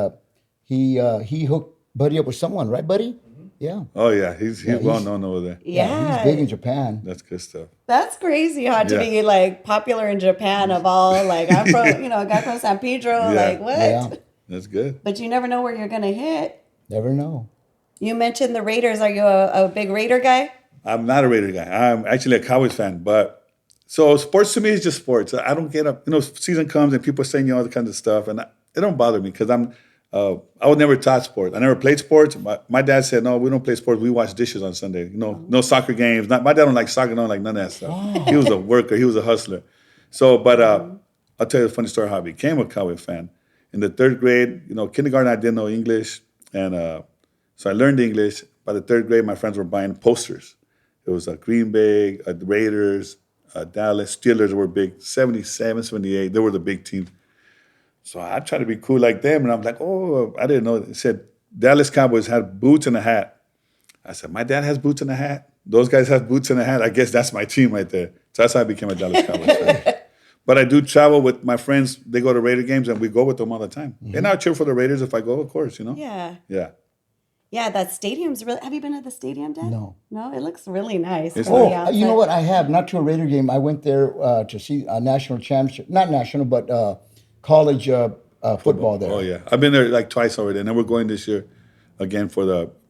he hooked Buddy up with someone, right, Buddy? Yeah. Oh yeah, he's Yeah, well he's- known over there. Yeah, He's big in Japan. That's good stuff. that's crazy. How to Yeah. be like popular in Japan of all. Like I'm from, a guy from San Pedro. Yeah. Like what? Yeah. That's good. But you never know where you're gonna hit. Never know. You mentioned the Raiders. Are you a big Raider guy? I'm not a Raider guy. I'm actually a Cowboys fan, but so sports to me is just sports. I don't get up. Season comes and people are saying all the kinds of stuff, and it don't bother me because I was never taught sports. I never played sports. My dad said, no, we don't play sports. We wash dishes on Sunday. No soccer games. My dad don't like soccer. Don't like none of that stuff. He was a worker. He was a hustler. So, but I'll tell you a funny story how I became a Cowboy fan. In the 3rd grade, kindergarten, I didn't know English, and so I learned English. By the 3rd grade, my friends were buying posters. It was Green Bay, the Raiders, Dallas, Steelers were big. 77, 78, they were the big team. So I tried to be cool like them, and I'm like, oh, I didn't know. It said Dallas Cowboys had boots and a hat. I said, my dad has boots and a hat. Those guys have boots and a hat. I guess that's my team right there. So that's how I became a Dallas Cowboys fan. But I do travel with my friends. They go to Raider games, and we go with them all the time. And I'll cheer for the Raiders if I go, of course, Yeah. Yeah. Yeah, that stadium's really. Have you been to the stadium, Dad? No. No, it looks really nice. It's from the nice. You know outside. what? I have not to a Raider game. I went there to see a national championship, not national, but college football there. Oh, yeah. I've been there like twice already, and then we're going this year again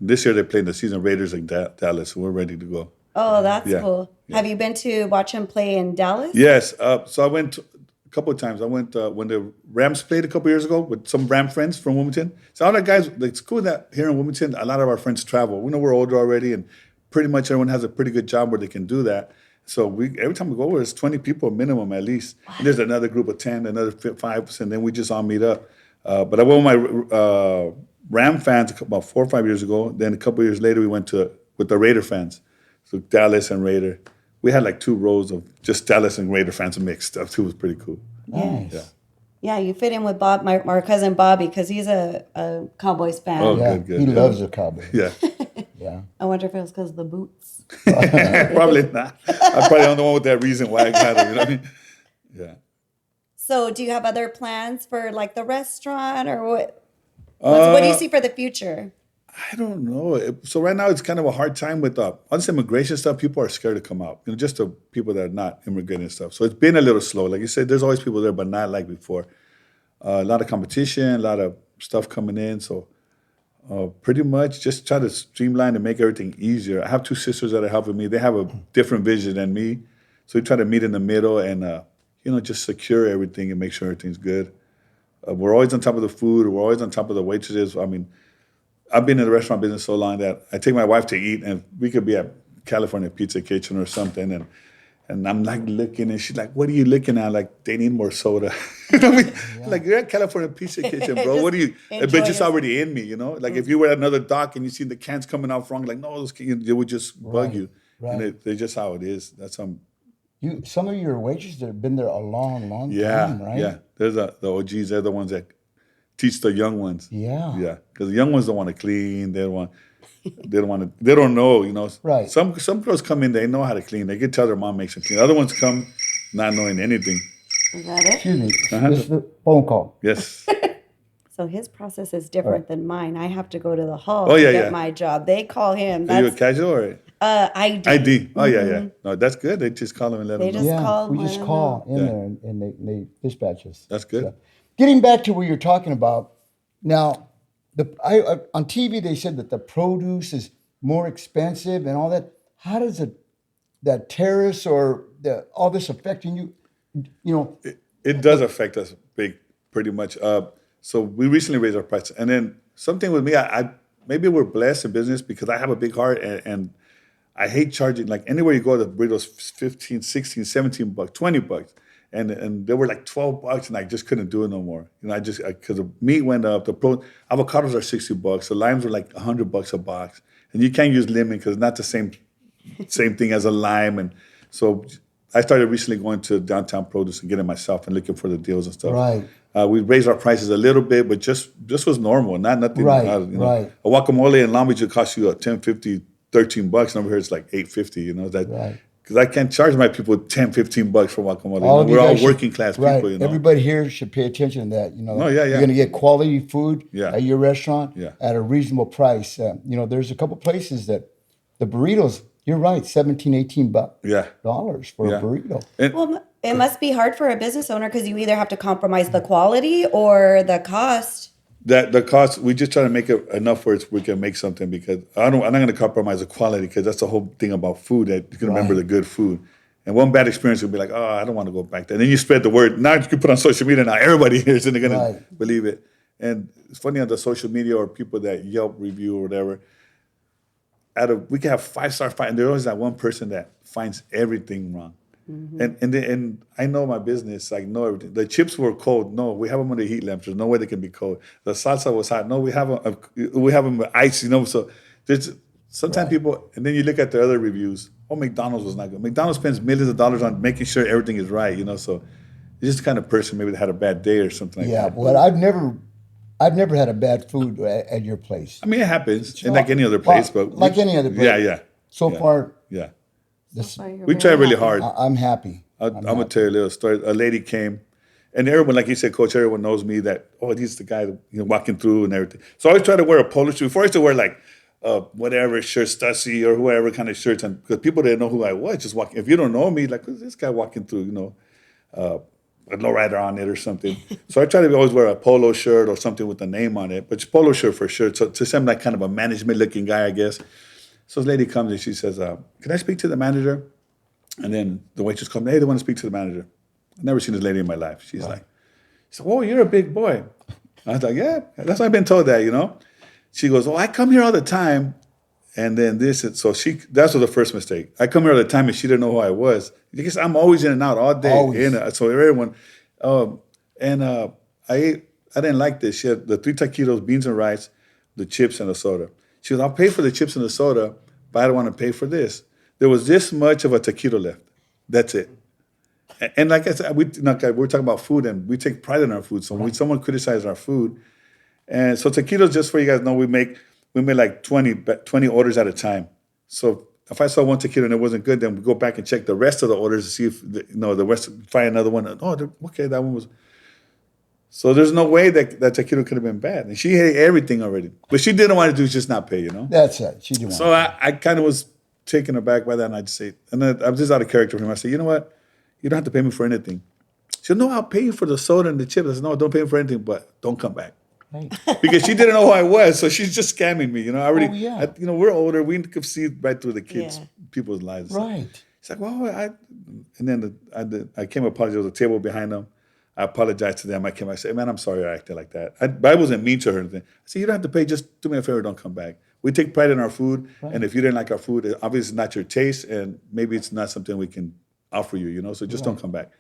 this year they're playing the season Raiders in Dallas, so we're ready to go. Oh, that's Yeah. cool. Have you been to watch him play in Dallas? Yes. So I went a couple of times. I went when the Rams played a couple years ago with some Ram friends from Wilmington. So all the guys, it's cool that here in Wilmington, a lot of our friends travel. We know we're older already, and pretty much everyone has a pretty good job where they can do that. So every time we go over, it's 20 people minimum at least. And there's another group of 10, another 5, and then we just all meet up. But I went with my Ram fans about 4 or 5 years ago. Then a couple of years later, we went with the Raider fans. So Dallas and Raider. We had like 2 rows of just Dallas and Raider fans mixed up too. It was pretty cool. Nice. Yeah. Yeah, you fit in with Bob, my cousin Bobby, because he's a Cowboys fan. Oh, Yeah, good, he yeah. loves the Cowboys. Yeah. Yeah. I wonder if it was because of the boots. Probably not. I'm probably the one with that reason why I got it. You know what I mean? Yeah. So, do you have other plans for like the restaurant, or what do you see for the future? I don't know. So right now it's kind of a hard time with all this immigration stuff. People are scared to come out. Just the people that are not immigrating and stuff. So it's been a little slow. Like you said, there's always people there, but not like before. A lot of competition, a lot of stuff coming in. So pretty much just try to streamline and make everything easier. I have 2 sisters that are helping me. They have a different vision than me. So we try to meet in the middle and, just secure everything and make sure everything's good. We're always on top of the food. We're always on top of the waitresses. I mean, I've been in the restaurant business so long that I take my wife to eat, and we could be at California Pizza Kitchen or something, and I'm like looking, and she's like, "What are you looking at?" Like, they need more soda. I mean, like, you're at California Pizza Kitchen, bro. What are you? But just already in me, Like if you were at another dock and you see the cans coming out wrong, like, no, those cans, they would just bug you. Right. And they're just how it is. That's Some of your waitresses that have been there a long, long yeah, time, right? yeah. There's the OGs. They're the ones that teach the young ones. Yeah. Yeah, because the young ones don't want to clean. They don't want to. They don't know. Right. Some girls come in. They know how to clean. They can tell their mom makes them clean. Other ones come not knowing anything. Is that it? Excuse me. This is the phone call. Yes. So his process is different than mine. I have to go to the hall Oh, to yeah, get yeah. my job. They call him. Are you a That's casual or ID. ID? Oh yeah. No, that's good. They just call them and let They them just know. Yeah, call we one just of call in Yeah. there and they dispatch us. That's good. So, getting back to what you're talking about, now, on TV they said that the produce is more expensive and all that. How does that tariffs or all this affecting you? It does affect us pretty much. So we recently raised our prices, and then something with me, I maybe we're blessed in business because I have a big heart and I hate charging. Like anywhere you go, the burritos 15, 16, 17 bucks, 20 bucks. And they were like 12 bucks and I just couldn't do it no more. Because the meat went up, avocados are 60 bucks, the limes were like 100 bucks a box. And you can't use lemon because it's not the same thing as a lime. And so I started recently going to downtown produce and getting myself and looking for the deals and stuff. Right. We raised our prices a little bit, but just was normal, nothing. Right, right. A guacamole in Long Beach would cost you $10.50, $13, and over here it's like $8.50. Right. Because I can't charge my people $10-15 for guacamole. Of you We're all guys should- working class right. people. Everybody here should pay attention to that. Oh, yeah, yeah. You're going to get quality food Yeah. at your restaurant Yeah. at a reasonable price. There's a couple places that the burritos, you're right, 17, 18 Yeah. dollars for Yeah. a burrito. Well, it must be hard for a business owner because you either have to compromise the quality or the cost. That the cost, we just try to make it enough where we can make something because I'm not going to compromise the quality because that's the whole thing about food, that you can remember the good food. And one bad experience would be like, oh, I don't want to go back there. And then you spread the word. Now you can put on social media. Now everybody hears and they're going to believe it. And it's funny on the social media or people that Yelp review or whatever. We can have 5-star and there's always that one person that finds everything wrong. Mm-hmm. And I know my business. I know everything. The chips were cold. No, we have them under heat lamps. There's no way they can be cold. The salsa was hot. No, we have them with ice. So there's sometimes people. And then you look at the other reviews. Oh, McDonald's was not good. McDonald's spends millions of dollars on making sure everything is right. So it's just the kind of person maybe that had a bad day or something like that. Yeah, but I've never had a bad food at your place. I mean, it happens, and like any other place, but like any other place. Yeah. So far, Yeah. We try really hard. I'm happy. I'm gonna tell you a little story. A lady came, and everyone, like you said, Coach, everyone knows me that. Oh, he's the guy walking through and everything. So I always try to wear a polo shirt. Before I used to wear like whatever shirt, Stussy or whoever kind of shirts, and because people didn't know who I was, just walking. If you don't know me, like who's this guy walking through, a lowrider on it or something. So I try to always wear a polo shirt or something with a name on it, but it's polo shirt for sure. So to seem like kind of a management looking guy, I guess. So this lady comes and she says, can I speak to the manager? And then the waitress comes, hey, they want to speak to the manager. I've never seen this lady in my life. She's like, oh, you're a big boy. I was like, yeah, that's what I've been told that, She goes, oh, I come here all the time. And then that's was the first mistake. I come here all the time and she didn't know who I was. Because I'm always in and out all day. Always. So everyone, I didn't like this. She had the 3 taquitos, beans and rice, the chips and the soda. She goes, I'll pay for the chips and the soda, but I don't want to pay for this. There was this much of a taquito left. That's it. And like I said, we're talking about food and we take pride in our food. So when someone criticizes our food, and so taquitos, just for you guys know, we make like 20 orders at a time. So if I saw one taquito and it wasn't good, then we go back and check the rest of the orders to see if the rest, find another one. Oh, okay, that one was. So there's no way that taquito could have been bad. And she hated everything already. But she didn't want to do is just not pay, That's it. She didn't want So I kind of was taken aback by that, and I'd say, and then I was just out of character for him. I said, you know what? You don't have to pay me for anything. She said, no, I'll pay you for the soda and the chips. I said, no, don't pay me for anything, but don't come back. Right. Because she didn't know who I was, so she's just scamming me. I already, Oh, yeah. we're older. We could see right through the kids, Yeah. people's lives. Right. She's like, well, and then I came apologize. There was a table behind them. I apologized to them. I said, man, I'm sorry I acted like that. But I wasn't mean to her or anything. I said, you don't have to pay. Just do me a favor, don't come back. We take pride in our food, and if you didn't like our food, obviously it's not your taste, and maybe it's not something we can offer you, so just don't come back.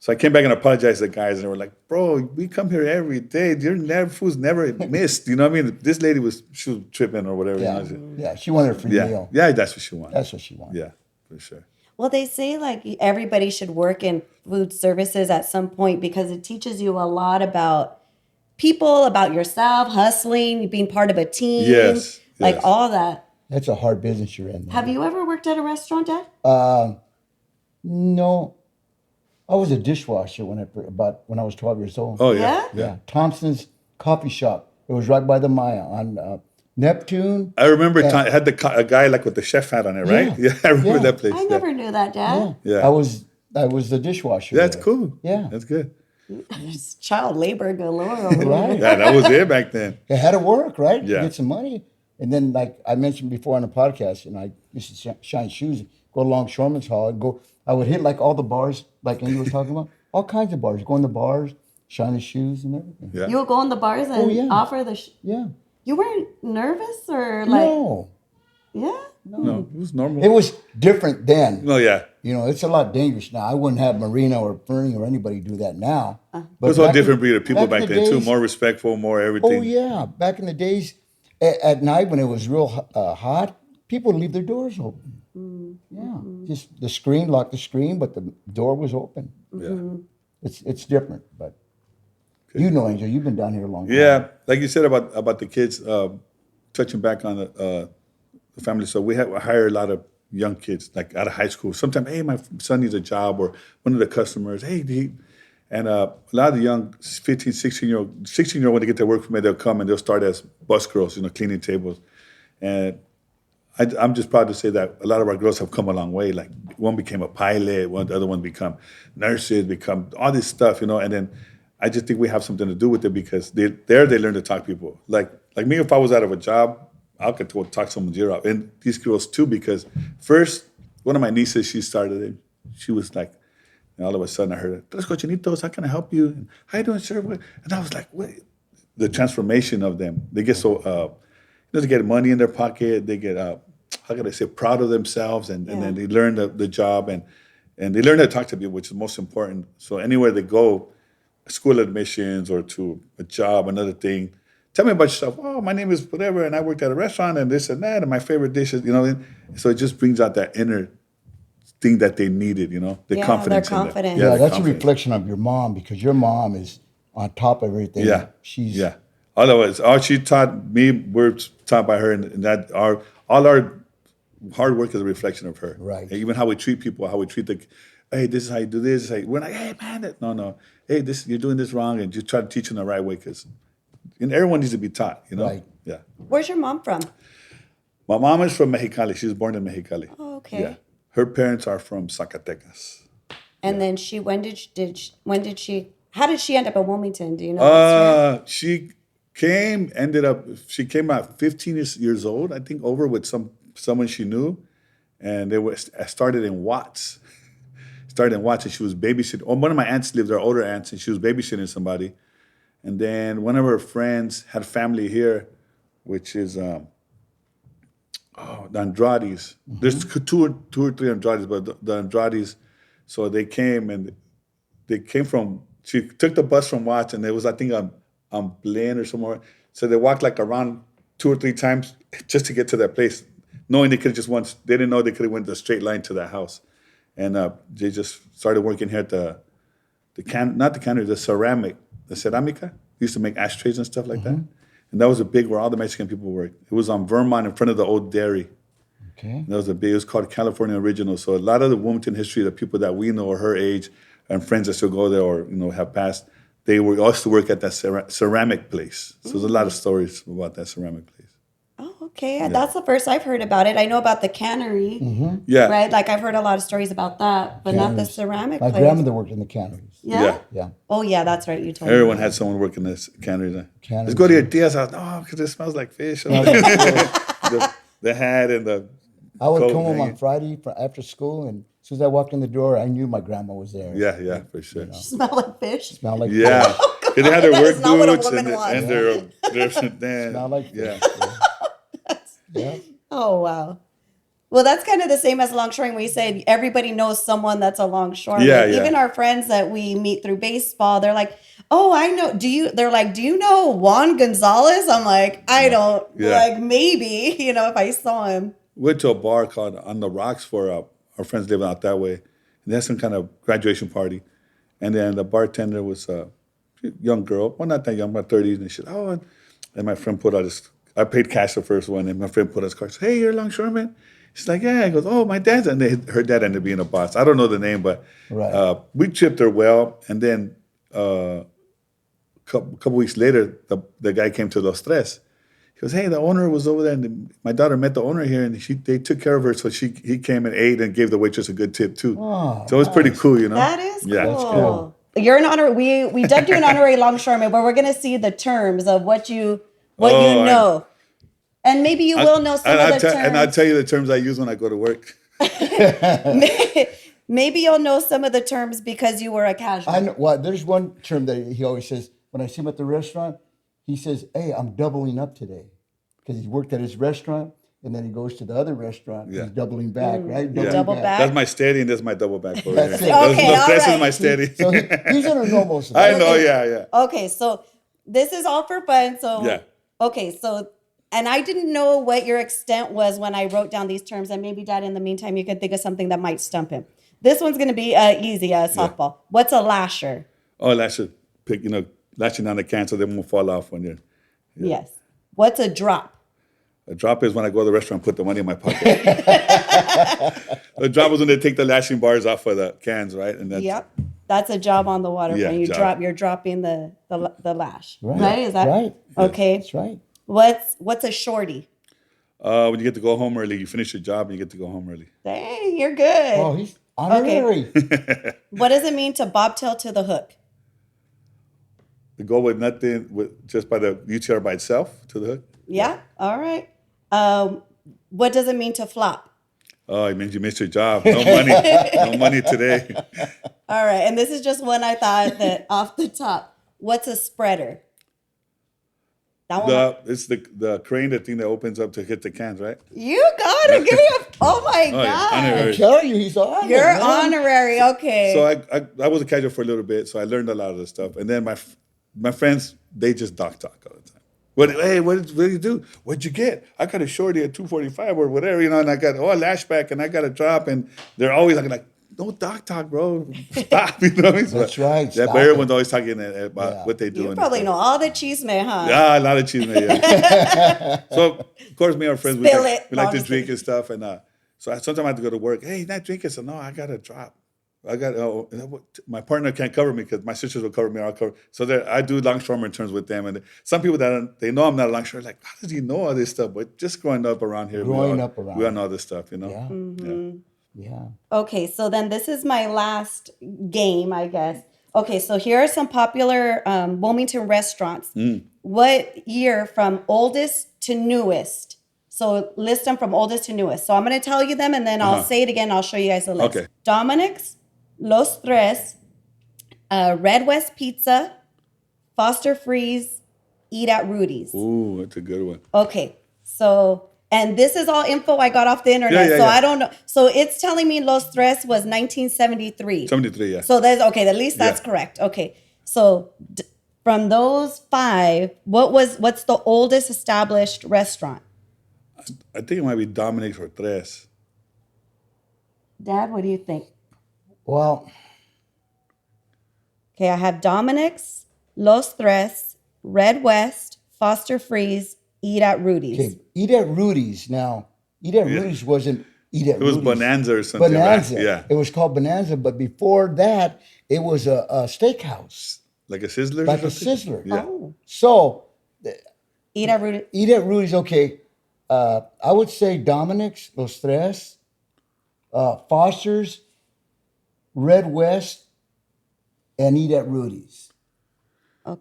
So I came back and apologized to the guys, and they were like, bro, we come here every day. Food's never missed. You know what I mean? This lady she was tripping or whatever. Yeah. Yeah. She wanted a free meal. Yeah, that's what she wanted. That's what she wanted. Yeah, for sure. Well, they say like everybody should work in food services at some point because it teaches you a lot about people, about yourself, hustling, being part of a team. Yes. Like all that. That's a hard business you're in. Have you ever worked at a restaurant, Dad? No. I was a dishwasher when I was 12 years old. Oh, yeah. Yeah. Thompson's Coffee Shop. It was right by the Maya on Neptune. I remember it had a guy like with the chef hat on it, right? Yeah. I remember Yeah. that place. I never knew that, Dad. Yeah. I was the dishwasher. That's there. cool. Yeah. That's good. It's child labor galore over here. Right. Yeah, that was it back then. It had to work, right? Yeah. Get some money. And then, like I mentioned before on the podcast, I used to shine shoes, go to Longshoreman's Hall, and go. I would hit like all the bars, like Andy was talking about, all kinds of bars. Go in the bars, shine the shoes and everything. Yeah. You would go in the bars and yeah. offer the. Yeah. You weren't nervous or like? No. Yeah. No, it was normal. It was different then. No, yeah. It's a lot dangerous now. I wouldn't have Marina or Bernie or anybody do that now. It was all back different in- breed of people back in the then, too. days- More respectful, more everything. Oh, yeah. Back in the days, at night when it was real hot, people would leave their doors open. Yeah. Just the screen, lock the screen, but the door was open. Yeah. It's different, but Angel, you've been down here a long time. Yeah, like you said about the kids, touching back on the family. So we hire a lot of young kids, like out of high school. Sometimes, hey, my son needs a job, or one of the customers, hey, and a lot of the young 15, 16-year-old, when they get their work permit, they'll come and they'll start as bus girls, cleaning tables. And I'm just proud to say that a lot of our girls have come a long way. Like one became a pilot, the other one become nurses, become all this stuff, and then I just think we have something to do with it because they learn to talk to people. Like me, if I was out of a job, I could go talk someone's ear out. And these girls too, because first, one of my nieces, she started it. She was like, and all of a sudden I heard, Tres Cochinitos, how can I help you? And how you doing, sir? And I was like, what? The transformation of them. They get so, they get money in their pocket. They get, how can I say, proud of themselves. And then they learn the job and they learn how to talk to people, which is most important. So anywhere they go, school admissions or to a job, another thing, tell me about yourself. Oh, my name is whatever, and I worked at a restaurant and this and that, and my favorite dishes, So it just brings out that inner thing that they needed, the confidence. Their confidence. Yeah, the that's confidence. a reflection of your mom because your mom is on top of everything. Yeah, She's All of us, all she taught me, we're taught by her, and that all our hard work is a reflection of her. Right. And even how we treat people, how we treat hey, this is how you do this. We're like, hey, man, no. Hey, you're doing this wrong, and just try to teach them the right way because everyone needs to be taught, Right. Yeah. Where's your mom from? My mom is from Mexicali. She was born in Mexicali. Oh, okay. Yeah. Her parents are from Zacatecas. And then how did she end up in Wilmington? Do you know? that story? She came out 15 years old, I think, over with someone she knew. And I started in Watts. And she was babysitting. Oh, one of my aunts lived there, older aunts, and she was babysitting somebody. And then one of her friends had family here, which is, the Andrades. There's two or three Andrades, but the Andrades, so they came from, she took the bus from Watts, and it was, I think, on Blaine or somewhere. So they walked like around 2 or 3 times just to get to that place, knowing they could have just went, they didn't know they could have went the straight line to that house. And they just started working here at the ceramic, the ceramica. Used to make ashtrays and stuff like that. And that was a big, where all the Mexican people worked. It was on Vermont in front of the old dairy. Okay. And that was it was called California Original. So a lot of the Wilmington history, the people that we know are her age and friends that still go there or, have passed, they were also work at that ceramic place. So there's a lot of stories about that ceramic place. Oh, okay. That's the first I've heard about it. I know about the cannery, Yeah. right? Like I've heard a lot of stories about that, but not the Canneries. ceramic My place. grandmother worked in the canneries. Yeah? Yeah. Oh, yeah, that's right. You told Everyone me. had someone working this cannery there. Canneries, Let's go to your yeah. tia's house. No, because it smells like fish. the hat and the I would coat come home on hanging. Friday after school, and as soon as I walked in the door, I knew my grandma was there. Yeah, for sure. Smell like fish? Smelled like Yeah, fish. because they had their That work is not what a boots woman and, wants. and their Smelled like yeah. fish. Yeah. Oh, wow. Well, that's kind of the same as longshoring. We say everybody knows someone that's a longshoreman. Yeah, yeah. Even our friends that we meet through baseball, they're like, "Oh, I know. They're like, do you know Juan Gonzalez?" I'm like, I don't. Yeah. Like maybe, if I saw him. Went to a bar called On the Rocks for our friends living out that way. And they had some kind of graduation party. And then the bartender was a young girl, well, not that young, about 30s. And she said, oh, and my friend put out his, I paid cash the first one. And my friend put out his card. Said, hey, you're a longshoreman? She's like, yeah. He goes, oh, my dad's. And her dad ended up being a boss. I don't know the name, but Right. we chipped her well. And then a couple weeks later, the guy came to Los Tres. He goes, hey, the owner was over there, and my daughter met the owner here, and they took care of her. So he came and ate and gave the waitress a good tip too. Oh, So it was pretty cool, That is cool. Yeah. That's cool. You're an honor. We dubbed you an honorary longshoreman, but we're gonna see the terms of what you know, and maybe you will know some of the terms. And I'll tell you the terms I use when I go to work. Maybe you'll know some of the terms because you were a casual. I know. Well, there's one term that he always says when I see him at the restaurant. He says, hey, I'm doubling up today. Because he's worked at his restaurant, and then he goes to the other restaurant. Yeah. He's doubling back, right? Yeah. Double back. That's my steady, and that's my double back over That's here. it. Okay, all This right. is my steady. So he's in a normal. I know, yeah. Okay, so this is all for fun. So Yeah. Okay, so and I didn't know what your extent was when I wrote down these terms, and maybe Dad, in the meantime, you could think of something that might stump him. This one's going to be easy, softball. What's a lasher? Oh, lashing down the can so they won't fall off when you're. Yes. What's a drop? A drop is when I go to the restaurant and put the money in my pocket. A drop is when they take the lashing bars off of the cans, right? And that's, Yep. That's a job on the water. Yeah, When you job. you're dropping the lash. Right. Is that right? okay? That's right. What's a shorty? when you get to go home early, you finish your job and you get to go home early. Dang, you're good. Oh, he's honorary. What does it mean to bobtail to the hook? To go with nothing, just by the UTR by itself to the hook. Yeah. All right. What does it mean to flop? Oh, it means you missed your job. No money. No money today. All right. And this is just one I thought that off the top. What's a spreader? That one. It's the crane, the thing that opens up to hit the cans, right? You got it. Give me a. Oh my Oh, yeah, God. honorary. I'm telling you, he's honorary. You're man. honorary. Okay. So I was a casual for a little bit, so I learned a lot of this stuff. And then my friends, they just talk all the time. What did you do? What'd you get? I got a shorty at 245 or whatever, and I got a lashback and I got a drop, and they're always like don't talk, bro. Stop, That's right, Yeah, stop but everyone's it. always talking about what they do. you and probably stuff. know all the chisme, huh? Yeah, a lot of cheese, yeah. So, of course, me and our friends, we Spill like, it. we like to Honestly. drink and stuff. And so sometimes I have to go to work. Hey, not drinking. So, no, I got a drop. My partner can't cover me because my sisters will cover me. I'll cover. So I do longshoreman terms with them. And some people they know I'm not a longshoreman, like, how does he know all this stuff? But just growing up around here, we all know this stuff, Yeah. Mm-hmm. Yeah. Okay, so then this is my last game, I guess. Okay, so here are some popular Wilmington restaurants. What year from oldest to newest? So list them from oldest to newest. So I'm going to tell you them, and then I'll say it again. I'll show you guys the list. Okay. Dominic's, Los Tres, Red West Pizza, Foster Freeze, Eat at Rudy's. Ooh, that's a good one. Okay, so And this is all info I got off the internet, Yeah, so yeah. I don't know. So it's telling me Los Tres was 1973. 73, yeah. So there's okay. At least that's Yeah. correct. Okay. So from those 5, what's the oldest established restaurant? I think it might be Dominic's or Tres. Dad, what do you think? Well, Okay, I have Dominic's, Los Tres, Red West, Foster Freeze, Eat at Rudy's. okay, Eat at Rudy's. Now, Eat at Rudy's wasn't Eat at It was Rudy's. Bonanza or something. Bonanza. Right? Yeah. It was called Bonanza, but before that, it was a steakhouse, Like a Sizzler? or like a something? Sizzler. Yeah. Oh, So, Eat at Rudy's. Eat at Rudy's, okay. I would say Dominic's, Los Tres, Foster's, Red West, and Eat at Rudy's.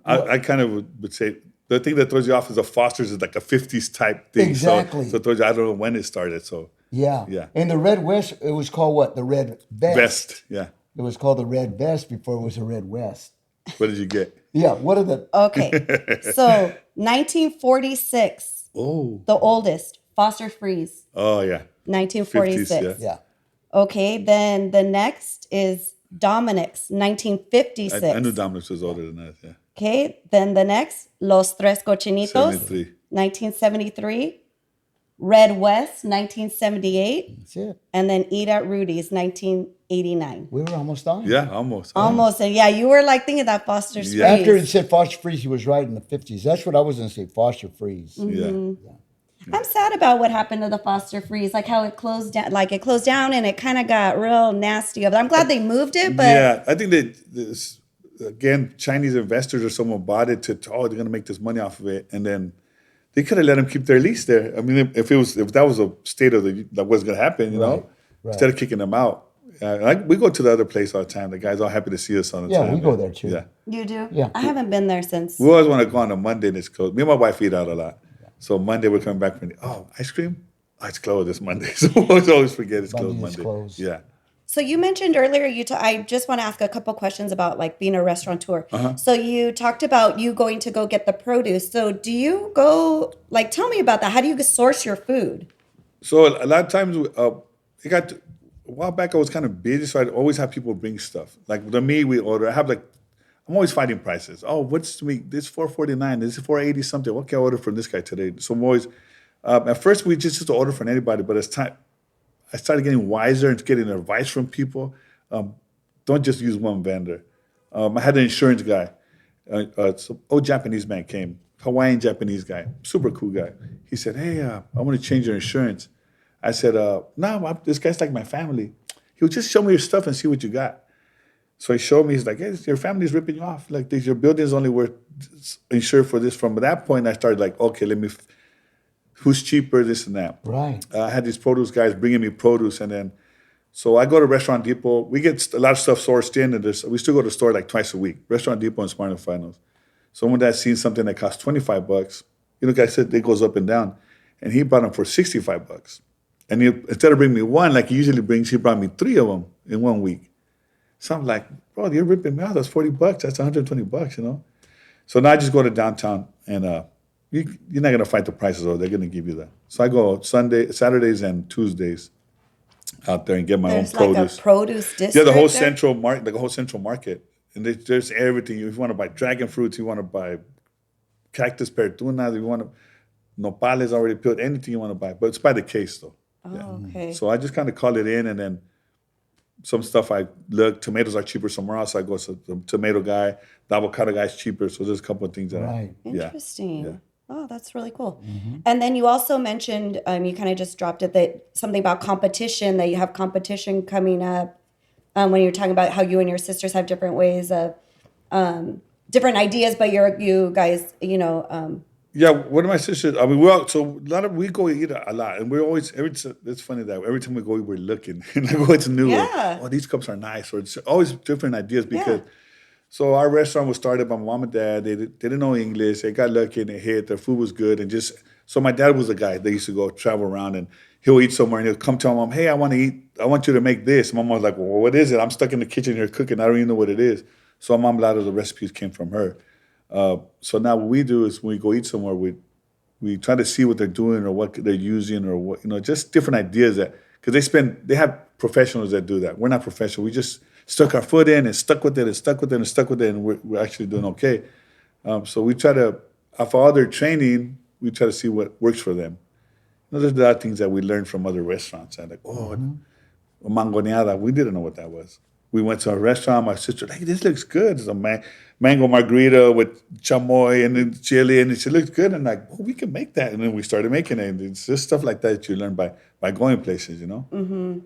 I kind of would say the thing that throws you off is the Foster's is like a 50s type thing. Exactly. So it throws you, I don't know when it started. So Yeah. Yeah. And the Red West, it was called what? The Red Vest. best. Yeah. It was called the Red Vest before it was a Red West. What did you get? Yeah. What are the? Okay, so 1946, Oh. the oldest, Foster Freeze, Oh, yeah. 1946. 50s, yeah. Yeah. Okay, then the next is Dominic's, 1956. I knew Dominic's was older than that. Yeah. Okay, then the next, Los Tres Cochinitos, 73. 1973. Red West, 1978. That's it. And then Eat at Rudy's, 1989. We were almost done. Yeah, almost. Almost. And yeah, you were like thinking that Foster's Yeah. Freeze. After it said Foster Freeze, he was right in the 50s. That's what I was going to say, Foster Freeze. Mm-hmm. Yeah. I'm sad about what happened to the Foster Freeze, like how it closed down. Like it closed down and it kind of got real nasty. I'm glad they moved it, but Yeah, I think that this, again, Chinese investors or someone bought it to they're going to make this money off of it, and then they could have let them keep their lease there. I mean, if that was a state of that was going to happen, you know, right. instead of kicking them out. We go to the other place all the time. The guys all happy to see us all the Yeah, time. we go there too. Yeah, you do. Yeah. I haven't been there since. we always want to go on a Monday and it's closed. Me and my wife eat out a lot, so Monday we're coming back from ice cream. Oh, it's closed this Monday, so we always forget it's closed Monday is Monday. closed. Yeah. So you mentioned earlier, I just want to ask a couple questions about like being a restaurateur. So you talked about you going to go get the produce. So do you go, like, tell me about that. How do you source your food? So a lot of times, it got a while back. I was kind of busy, so I'd always have people bring stuff. Like the meat we order, I'm always fighting prices. Oh, what's the meat? This $4.49. This is $4.80 something. What can I order from this guy today? So I'm always. At first, we just used to order from anybody, but as time, I started getting wiser and getting advice from people. Don't just use one vendor. I had an insurance guy. Some old Japanese man came, Hawaiian Japanese guy, super cool guy. He said, "Hey, I want to change your insurance." I said, "No, this guy's like my family. He'll just show me your stuff and see what you got." So he showed me. He's like, "Hey, your family's ripping you off. Like your building's only worth insured for this." From that point, I started like, okay, who's cheaper, this and that. Right. I had these produce guys bringing me produce, and then so I go to Restaurant Depot. We get a lot of stuff sourced in, and we still go to the store like twice a week. Restaurant Depot and Smart and Finals. Someone that's seen something that costs $25, like I said, it goes up and down, and he bought them for $65. And instead of bringing me one like he usually brings, he brought me 3 of them in 1 week. So I'm like, bro, you're ripping me out. That's $40. That's $120, you know. So now I just go to downtown, and you're not gonna fight the prices, or they're gonna give you that. So I go Saturdays, and Tuesdays out there and get my There's own like produce. a produce district. Yeah, the whole there? central market, like a whole central market, and there's everything. If you want to buy dragon fruits, you want to buy cactus pertunas, you want to nopales already peeled, anything you want to buy, but it's by the case though. Oh, okay. So I just kind of call it in, and then some stuff I look. Tomatoes are cheaper somewhere else. I go to the tomato guy. The avocado guy's cheaper. So there's a couple of things that Right. Interesting. Yeah. Oh, that's really cool. And then you also mentioned, you kind of just dropped it, that something about competition, that you have competition coming up, when you're talking about how you and your sisters have different ways of, different ideas, but you guys, Yeah, one of my sisters. I mean, we go eat a lot, and we're always. It's funny that every time we go, we're looking and like what's new. Yeah. Like, oh, these cups are nice, or it's always different ideas because. Yeah. So our restaurant was started by my mom and dad. They didn't know English. They got lucky and they hit. Their food was good, and so my dad was the guy. They used to go travel around, and he'll eat somewhere, and he'll come tell mom, "Hey, I want to eat. I want you to make this." Mom was like, "Well, what is it? I'm stuck in the kitchen here cooking. I don't even know what it is." So my mom, a lot of the recipes came from her. So now what we do is when we go eat somewhere, we try to see what they're doing or what they're using or what, just different ideas because they have professionals that do that. We're not professional. We just stuck our foot in and stuck with it and stuck with it and stuck with it, and we're actually doing okay. So we try to, after all their training, we try to see what works for them. There's a lot of things that we learned from other restaurants. And like, mangoneada, we didn't know what that was. We went to a restaurant, my sister, hey, this looks good. It's a mango margarita with chamoy and then chili, and it looks good. And like, we can make that. And then we started making it. And it's just stuff like that you learn by going places, Mm-hmm.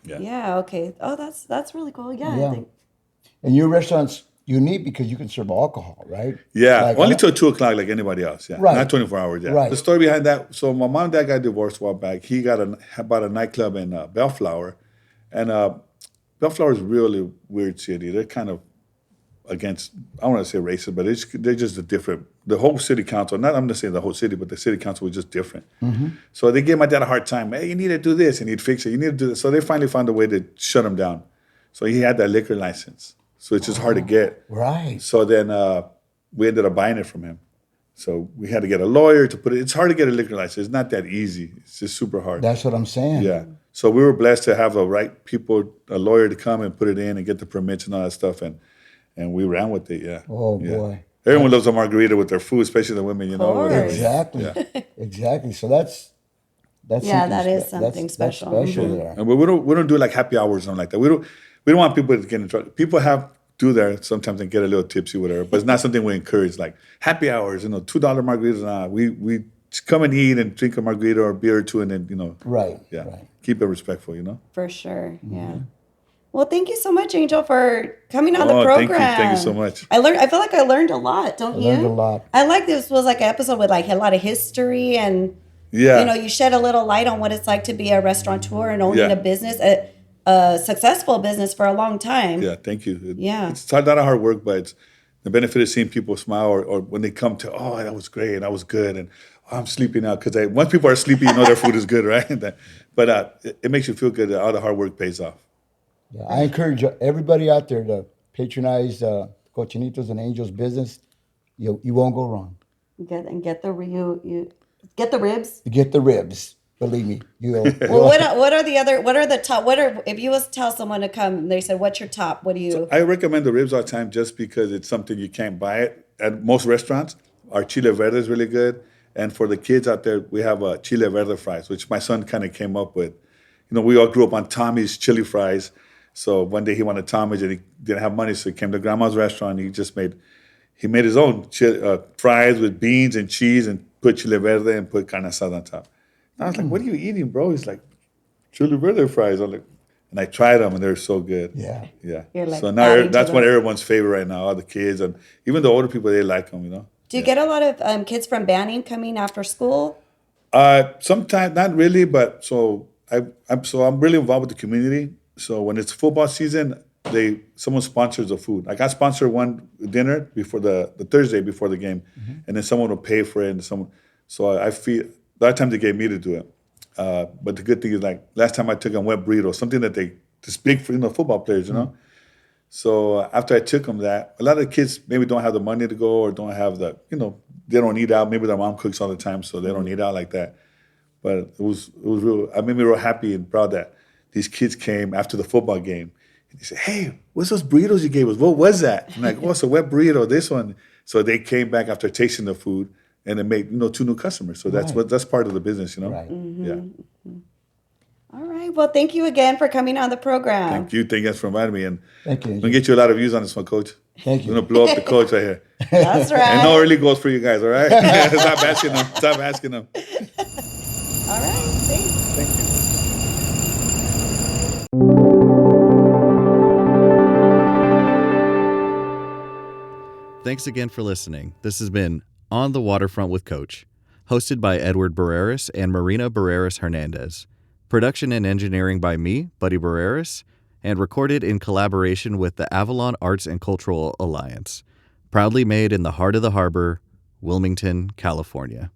Yeah. Okay. Oh, that's really cool. Yeah. Yeah. And your restaurant's unique because you can serve alcohol, right? Yeah, Like, only till 2 o'clock like anybody else. Yeah, Right. not 24 hours. Yeah, Right. The story behind that. So my mom and dad got divorced a while back. He bought a nightclub in Bellflower, and Bellflower is a really weird city. They're kind of against, I don't want to say racist, but they're just a different. The whole city council, not I'm going to say the whole city, but the city council was just different. So they gave my dad a hard time. Hey, you need to do this, and he'd fix it. You need to do this. So they finally found a way to shut him down. So he had that liquor license. So it's just hard to get. Right. So then we ended up buying it from him. So we had to get a lawyer to put it. It's hard to get a liquor license. It's not that easy. It's just super hard. That's what I'm saying. Yeah. So we were blessed to have the right people, a lawyer to come and put it in and get the permits and all that stuff. And we ran with it, yeah. Oh, Yeah. boy. Everyone loves a margarita with their food, especially the women, course. Exactly. Exactly. So that's Yeah, something that is spe- something that's special. special there. But we don't do like happy hours or something like that. We don't want people to get in trouble. People do there sometimes and get a little tipsy, whatever. But it's not something we encourage. Like happy hours, $2 margaritas. Nah, we just come and eat and drink a margarita or a beer or two, and then Right. yeah, Right. keep it respectful. For sure. Yeah. Well, thank you so much, Angel, for coming on the Oh, program. thank you so much. I feel like I learned a lot, don't you? learned a lot. I like this was like an episode with like a lot of history and Yeah, you shed a little light on what it's like to be a restaurateur and owning Yeah. a business, a successful business for a long time. yeah. Thank you. Yeah. It's a lot of hard work, but it's the benefit of seeing people smile or when they come to, that was great, that was good, and I'm sleepy now because once people are sleepy, their food is good, right? But it makes you feel good that all the hard work pays off. Yeah, I encourage everybody out there to patronize Cochinitos and Angel's business. You won't go wrong. Get the ribs. You get the ribs. Believe me, Well, if you was to tell someone to come and they said, what's your top? What do you? I recommend the ribs all the time just because it's something you can't buy it at most restaurants. Our chile verde is really good. And for the kids out there, we have chile verde fries, which my son kind of came up with. We all grew up on Tommy's chili fries. So one day he wanted Tommy's and he didn't have money, so he came to Grandma's restaurant. And he made his own fries with beans and cheese and put chile verde and put carne asada on top. And I was like, "What are you eating, bro?" He's like, "Chile verde fries." I'm like, and I tried them and they're so good. Yeah. Yeah. You're like So now adding to that's them. one of everyone's favorite right now. All the kids and even the older people, they like them. Do you get a lot of kids from Banning coming after school? Sometimes not really, but I'm really involved with the community. So when it's football season, someone sponsors the food. Like I sponsor one dinner before the Thursday before the game, and then someone will pay for it. And so I feel a lot of times they gave me to do it. But the good thing is like last time I took them wet burrito, something that it's big for football players, So after I took them that, a lot of the kids maybe don't have the money to go or don't have they don't eat out. Maybe their mom cooks all the time, so they don't eat out like that. But it was real. I made me real happy and proud that these kids came after the football game. And they said, "Hey, what's those burritos you gave us? What was that?" I'm like, "Oh, it's a wet burrito, this one." So they came back after tasting the food and it made 2 new customers. So that's part of the business, Right. Yeah. All right. Well, thank you again for coming on the program. Thank you. Thank you guys for inviting me. And Thank you, I'm Angel. gonna get you a lot of views on this one, Coach. Thank you. I'm gonna blow up the coach right here. That's right. And no early goals for you guys, all right? Stop asking them. All right. Thanks. Thank you. Thanks again for listening. This has been On the Waterfront with Coach, hosted by Edward Barreras and Marina Barreras Hernandez. Production and engineering by me, Buddy Barreras, and recorded in collaboration with the Avalon Arts and Cultural Alliance. Proudly made in the heart of the harbor, Wilmington, California.